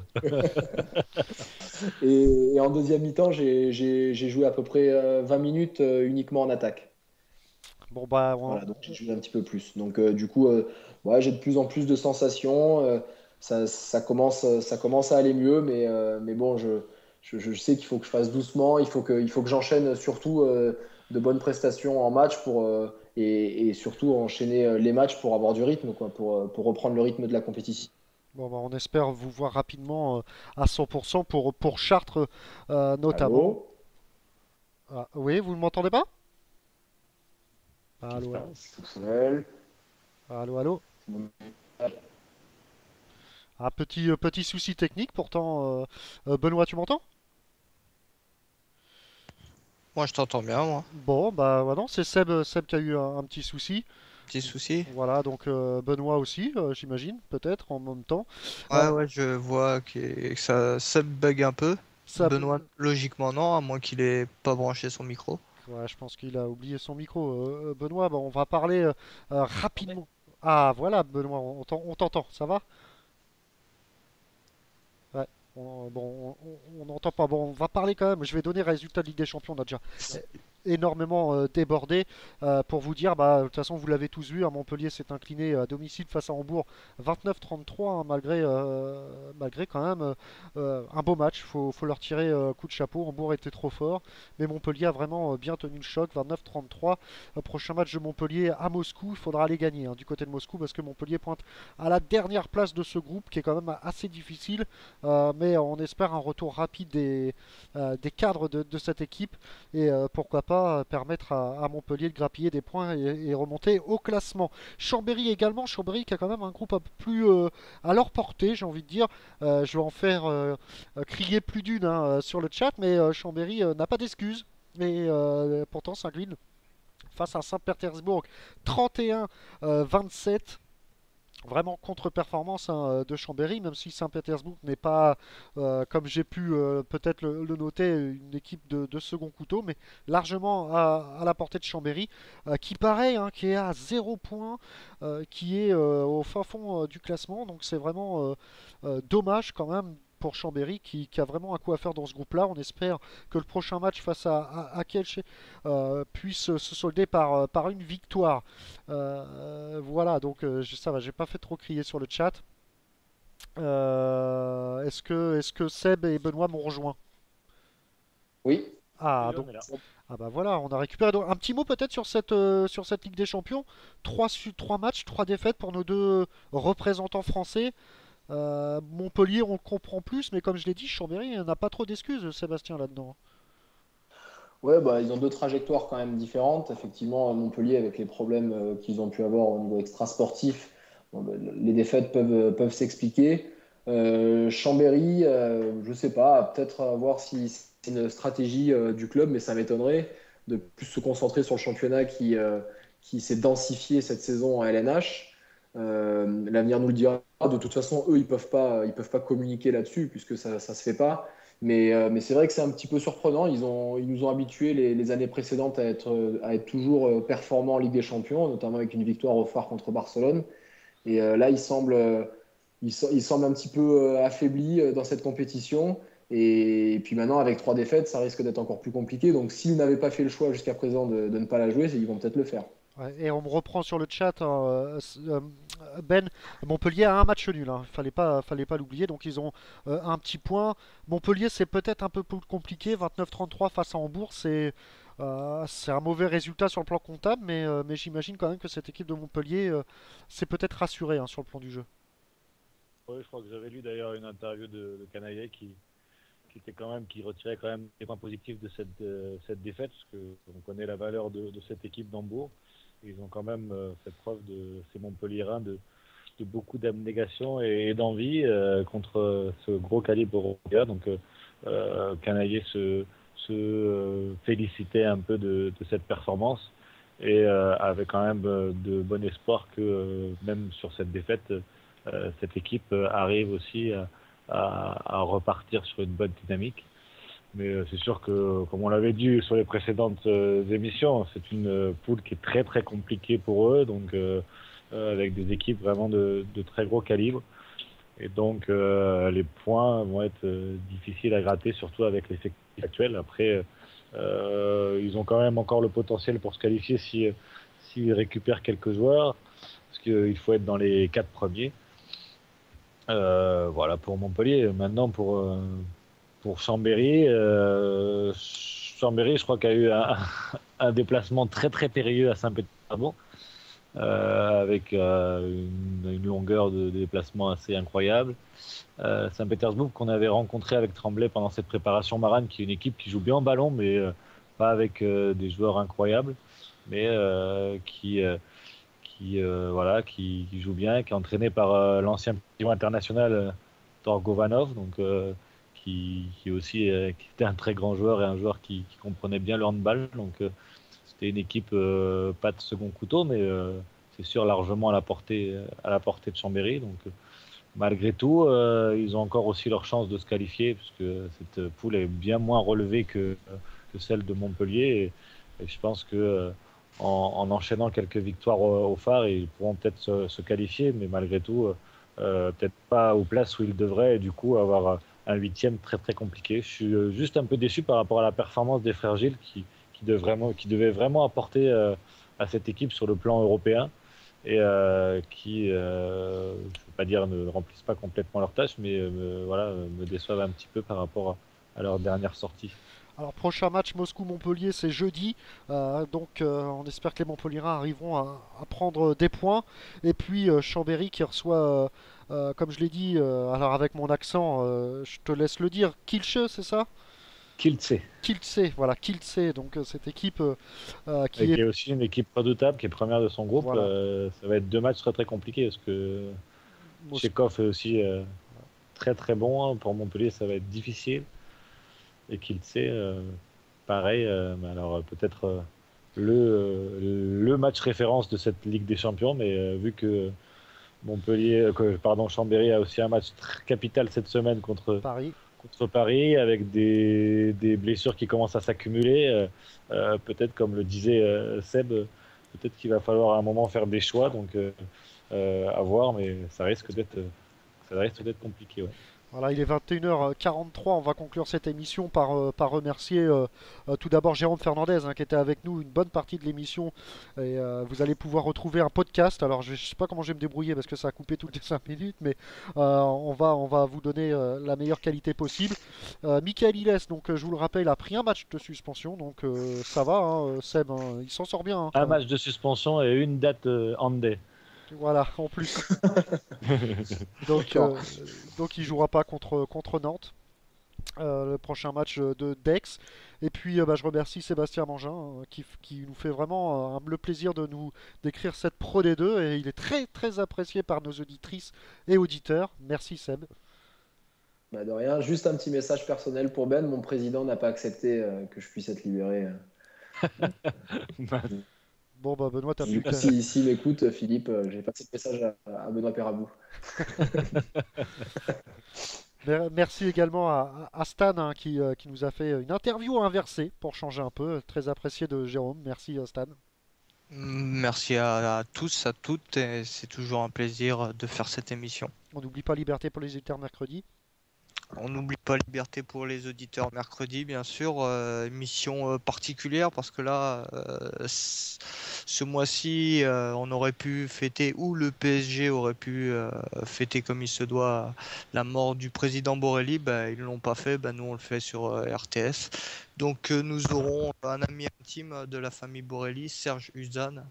et en deuxième mi-temps, j'ai joué à peu près 20 minutes uniquement en attaque. Bon, Voilà, donc j'ai joué un petit peu plus. Donc du coup, ouais, j'ai de plus en plus de sensations. ça commence à aller mieux, mais bon, je sais qu'il faut que je fasse doucement, il faut que j'enchaîne surtout de bonnes prestations en match et surtout enchaîner les matchs pour avoir du rythme, quoi, pour reprendre le rythme de la compétition. Bon, bah, on espère vous voir rapidement à 100% pour Chartres notamment. Allô? Ah, oui, vous ne m'entendez pas? Qu'est-ce qui se Allô, allô, passe? Fonctionnel. allô, allô. Un petit souci technique pourtant. Benoît, tu m'entends? Moi, je t'entends bien, moi. Bon, bah non, c'est Seb qui a eu un petit souci. Petit souci. Voilà, donc Benoît aussi, j'imagine, peut-être en même temps. Ouais, Euh, ouais, je vois que ça bug un peu. ça, Benoît, logiquement non, à moins qu'il ait pas branché son micro. ouais, je pense qu'il a oublié son micro. Benoît, bah, on va parler rapidement. Ah, voilà, Benoît, on t'entend, ça va? Ouais. Bon, on n'entend pas. Bon, on va parler quand même. Je vais donner les résultats de Ligue des Champions. On a déjà énormément débordé. Pour vous dire, bah, de toute façon, vous l'avez tous vu, hein, Montpellier s'est incliné à domicile face à Hambourg 29-33, hein, malgré quand même un beau match. Faut leur tirer coup de chapeau. Hambourg était trop fort, mais Montpellier a vraiment bien tenu le choc. 29-33. Prochain match de Montpellier à Moscou. Il faudra aller gagner, hein, du côté de Moscou parce que Montpellier pointe à la dernière place de ce groupe qui est quand même assez difficile. Mais on espère un retour rapide des cadres de cette équipe et pourquoi pas permettre à Montpellier de grappiller des points et remonter au classement. Chambéry également, Chambéry qui a quand même un groupe un peu plus à leur portée, j'ai envie de dire. Je vais en faire crier plus d'une, hein, sur le chat, mais Chambéry n'a pas d'excuses. Et pourtant s'incline face à Saint-Pétersbourg 31-27. Vraiment contre-performance, hein, de Chambéry, même si Saint-Pétersbourg n'est pas, comme j'ai pu peut-être le noter, une équipe de second couteau, mais largement à la portée de Chambéry, qui pareil, hein, qui est à 0 points, qui est au fin fond du classement, donc c'est vraiment dommage quand même pour Chambéry qui a vraiment un coup à faire dans ce groupe-là. On espère que le prochain match face à Kielce puisse se solder par une victoire. Voilà, donc ça va, j'ai pas fait trop crier sur le chat. Est-ce que Seb et Benoît m'ont rejoint? Oui. Ah, Oui, donc, on est là. ah bah voilà, on a récupéré. Donc, un petit mot peut-être sur cette Ligue des Champions. Trois matchs, trois défaites pour nos deux représentants français. Montpellier, on le comprend plus, mais comme je l'ai dit, Chambéry n'a pas trop d'excuses, Sébastien, là-dedans. Ouais, bah, ils ont deux trajectoires quand même différentes. Effectivement, à Montpellier, avec les problèmes qu'ils ont pu avoir au niveau extrasportif, bon, bah, les défaites peuvent s'expliquer. Chambéry, je sais pas, peut-être à voir si c'est une stratégie du club, mais ça m'étonnerait de plus se concentrer sur le championnat qui s'est densifié cette saison en LNH. L'avenir nous le dira. De toute façon, eux, ils peuvent pas communiquer là-dessus puisque ça se fait pas. Mais c'est vrai que c'est un petit peu surprenant. Ils nous ont habitués les années précédentes à être toujours performants en Ligue des Champions, notamment avec une victoire au phare contre Barcelone. Et là, ils semblent un petit peu affaiblis dans cette compétition. Et puis maintenant, avec trois défaites, ça risque d'être encore plus compliqué. Donc s'ils n'avaient pas fait le choix jusqu'à présent de ne pas la jouer, ils vont peut-être le faire. Ouais, et on me reprend sur le chat, hein, Ben. Montpellier a un match nul, hein. Fallait pas l'oublier. Donc ils ont un petit point. Montpellier, c'est peut-être un peu plus compliqué. 29-33 face à Hambourg, c'est un mauvais résultat sur le plan comptable, mais j'imagine quand même que cette équipe de Montpellier s'est peut-être rassurée, hein, sur le plan du jeu. Oui, je crois que j'avais lu d'ailleurs une interview de Canaillé qui retirait quand même des points positifs de cette défaite, parce que on connaît la valeur de cette équipe d'Hambourg. Ils ont quand même fait preuve de ces Montpelliérains de beaucoup d'abnégation et d'envie contre ce gros calibre européen. Donc Canaillé se félicitait un peu de cette performance et avait quand même de bon espoir que même sur cette défaite, cette équipe arrive aussi à repartir sur une bonne dynamique. Mais c'est sûr que, comme on l'avait dit sur les précédentes émissions, c'est une poule qui est très très compliquée pour eux, donc avec des équipes vraiment de très gros calibre. Et donc les points vont être difficiles à gratter, surtout avec l'effectif actuel. Après, ils ont quand même encore le potentiel pour se qualifier s'ils récupèrent quelques joueurs, parce qu'il faut être dans les 4 premiers. Voilà pour Montpellier. Maintenant pour Chambéry, Chambéry, je crois qu'il y a eu un déplacement très très périlleux à Saint-Pétersbourg, avec une longueur de déplacement assez incroyable. Saint-Pétersbourg qu'on avait rencontré avec Tremblay pendant cette préparation marane, qui est une équipe qui joue bien en ballon, mais pas avec des joueurs incroyables, mais qui joue bien, qui est entraîné par l'ancien pion international Torgovanov, donc qui aussi qui était un très grand joueur et un joueur qui comprenait bien le handball. Donc c'était une équipe pas de second couteau, mais c'est sûr largement à la portée de Chambéry. Donc malgré tout, ils ont encore aussi leur chance de se qualifier, puisque cette poule est bien moins relevée que celle de Montpellier. Et je pense que en enchaînant quelques victoires au phare, ils pourront peut-être se qualifier, mais malgré tout, peut-être pas aux places où ils devraient, et du coup avoir un huitième très très compliqué. Je suis juste un peu déçu par rapport à la performance des frères Gilles qui devaient vraiment apporter à cette équipe sur le plan européen et qui, je ne veux pas dire ne remplissent pas complètement leur tâche, mais me déçoivent un petit peu par rapport à leur dernière sortie. Alors, prochain match Moscou-Montpellier, c'est jeudi. Donc, on espère que les Montpelliérains arriveront à prendre des points. Et puis, Chambéry qui reçoit, comme je l'ai dit, alors avec mon accent, je te laisse le dire, Kielce, c'est ça? Kielce, Kielce, voilà, Kielce. Donc, cette équipe et qui qui est. est aussi une équipe redoutable, qui est première de son groupe. Voilà, Ça va être deux matchs très très compliqués, parce que Moscou. Chekhov est aussi très très bon. Pour Montpellier, ça va être difficile. Et Kielce, pareil. Mais alors peut-être le match référence de cette Ligue des Champions, mais vu que Chambéry a aussi un match capital cette semaine Paris. contre Paris, avec des blessures qui commencent à s'accumuler. Peut-être, comme le disait Seb, peut-être qu'il va falloir à un moment faire des choix, donc à voir, mais ça risque d'être compliqué. Ouais. Voilà, il est 21h43. On va conclure cette émission par remercier tout d'abord Jérôme Fernandez, hein, qui était avec nous une bonne partie de l'émission. Et vous allez pouvoir retrouver un podcast. Alors, je ne sais pas comment je vais me débrouiller parce que ça a coupé toutes les 5 minutes, mais on va vous donner la meilleure qualité possible. Michael Iles, donc je vous le rappelle, a pris un match de suspension. Donc ça va, hein, Seb, hein, il s'en sort bien, hein, Un quand même. match de suspension et une date handée. Voilà, en plus. Donc, D'accord. donc il jouera pas contre Nantes. Le prochain match de Dex. Et puis je remercie Sébastien Mangin, hein, qui nous fait vraiment le plaisir de nous décrire cette Pro D2 et il est très très apprécié par nos auditrices et auditeurs. Merci Seb. Bah, de rien. Juste un petit message personnel pour Ben. Mon président n'a pas accepté que je puisse être libéré. Bon bah Benoît, t'as plus qu'à. Si m'écoute, Philippe, j'ai passé le message à Benoît Perabou. Merci également à Stan, hein, qui nous a fait une interview inversée pour changer un peu. Très apprécié de Jérôme. Merci Stan. Merci à tous, à toutes, et c'est toujours un plaisir de faire cette émission. On n'oublie pas Liberté pour les auditeurs mercredi. On n'oublie pas Liberté pour les auditeurs mercredi, bien sûr. Émission particulière parce que là, ce mois-ci, on aurait pu fêter, ou le PSG aurait pu fêter comme il se doit la mort du président Borelli. Bah, ils ne l'ont pas fait, bah, nous on le fait sur RTS. Donc nous aurons un ami intime de la famille Borelli, Serge Uzan,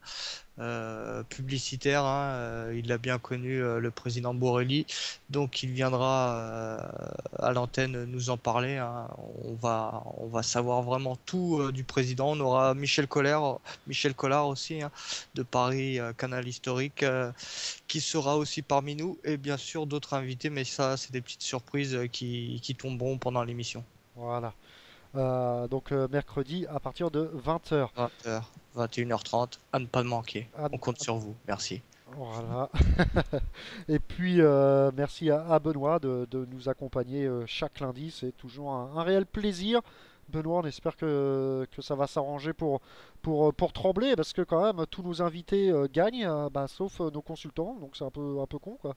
publicitaire, hein, il a bien connu le président Borelli, donc il viendra à l'antenne nous en parler, hein. On va savoir vraiment tout du président. On aura Michel Collard aussi, hein, de Paris Canal Historique, qui sera aussi parmi nous, et bien sûr d'autres invités, mais ça c'est des petites surprises qui tomberont pendant l'émission. Voilà. Donc mercredi à partir de 20h. 20h, 21h30, à ne pas manquer. On compte sur vous. Merci. Voilà. Et puis merci à Benoît de nous accompagner chaque lundi. C'est toujours un réel plaisir. Benoît, on espère que ça va s'arranger pour Tremblay, parce que quand même tous nos invités gagnent, sauf nos consultants. Donc c'est un peu con, quoi.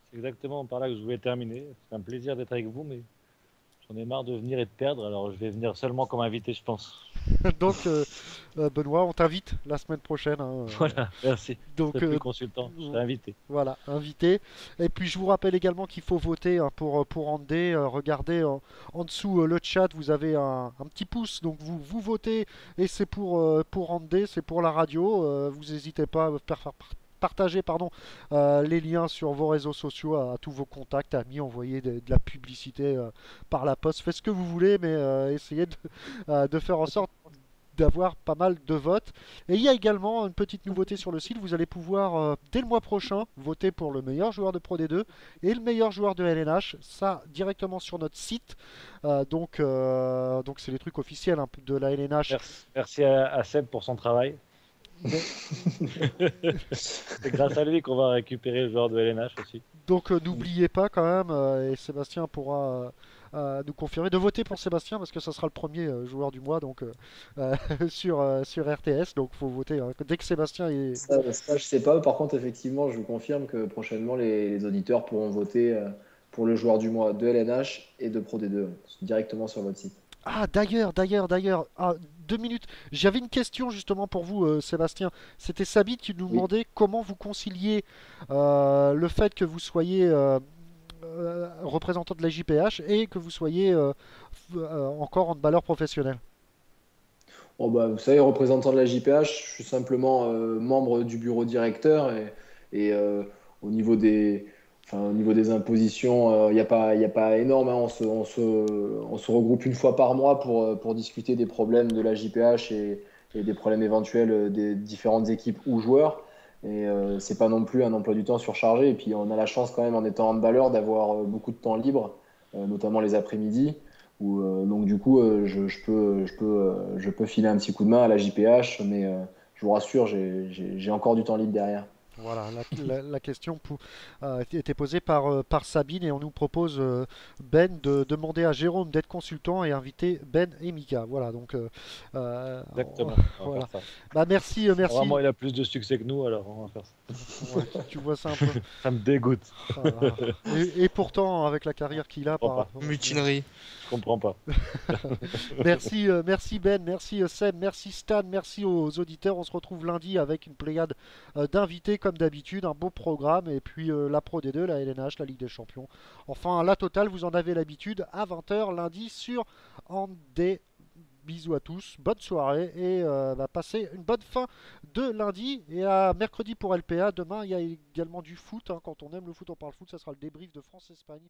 C'est exactement par là que je voulais terminer. C'est un plaisir d'être avec vous, mais j'en ai marre de venir et de perdre, alors je vais venir seulement comme invité, je pense. Donc, Benoît, on t'invite la semaine prochaine, hein. Voilà, merci. Je Donc, serai plus consultant, je serai invité. voilà, invité. Et puis je vous rappelle également qu'il faut voter, hein, pour Andé. Regardez en dessous, le chat, vous avez un petit pouce, donc vous votez, et c'est pour Andé, c'est pour la radio. Vous n'hésitez pas à partager, pardon, les liens sur vos réseaux sociaux à tous vos contacts, amis, envoyer de la publicité par la poste. Faites ce que vous voulez, mais essayez de faire en sorte d'avoir pas mal de votes. Et il y a également une petite nouveauté sur le site, vous allez pouvoir dès le mois prochain voter pour le meilleur joueur de Pro D2 et le meilleur joueur de LNH, ça directement sur notre site. Donc c'est les trucs officiels, hein, de la LNH. Merci à Seb pour son travail. C'est grâce à lui qu'on va récupérer le joueur de LNH aussi. Donc n'oubliez pas quand même, et Sébastien pourra nous confirmer, de voter pour Sébastien parce que ça sera le premier joueur du mois, donc sur RTS. Donc faut voter, hein. Dès que Sébastien est... Ça, je sais pas. Par contre, effectivement, je vous confirme que prochainement, les auditeurs pourront voter pour le joueur du mois de LNH et de Pro D2 directement sur votre site. Ah, d'ailleurs, ah, 2 minutes. J'avais une question justement pour vous, Sébastien. C'était Sabine qui nous Oui. demandait comment vous conciliez le fait que vous soyez représentant de la JPH et que vous soyez encore handballeur professionnel. Bon, bah, vous savez, représentant de la JPH, je suis simplement membre du bureau directeur et au niveau des impositions, il y a pas énorme, hein. On se regroupe une fois par mois pour discuter des problèmes de la JPH et des problèmes éventuels des différentes équipes ou joueurs. Et c'est pas non plus un emploi du temps surchargé. Et puis on a la chance quand même en étant handballeur d'avoir beaucoup de temps libre, notamment les après-midi. Donc du coup, je peux filer un petit coup de main à la JPH, mais je vous rassure, j'ai encore du temps libre derrière. Voilà, la question était posée par Sabine et on nous propose, Ben, de demander à Jérôme d'être consultant et inviter Ben et Mika. Voilà, donc Exactement, on va voilà. faire ça. Bah merci, merci. Vraiment, il a plus de succès que nous, alors on va faire ça. Ouais, tu vois ça un peu. Ça me dégoûte. Voilà. Et pourtant, avec la carrière qu'il a, Je comprends par... Mutinerie. Je comprends pas. Merci, merci Ben, merci Seb, merci Stan, merci aux auditeurs. On se retrouve lundi avec une pléiade d'invités comme d'habitude, un beau programme et puis la Pro D2, la LNH, la Ligue des Champions. Enfin, la totale, vous en avez l'habitude, à 20h lundi sur Andé. Bisous à tous, bonne soirée et passez une bonne fin de lundi et à mercredi pour LPA. Demain, il y a également du foot, hein. Quand on aime le foot, on parle foot, ça sera le débrief de France-Espagne.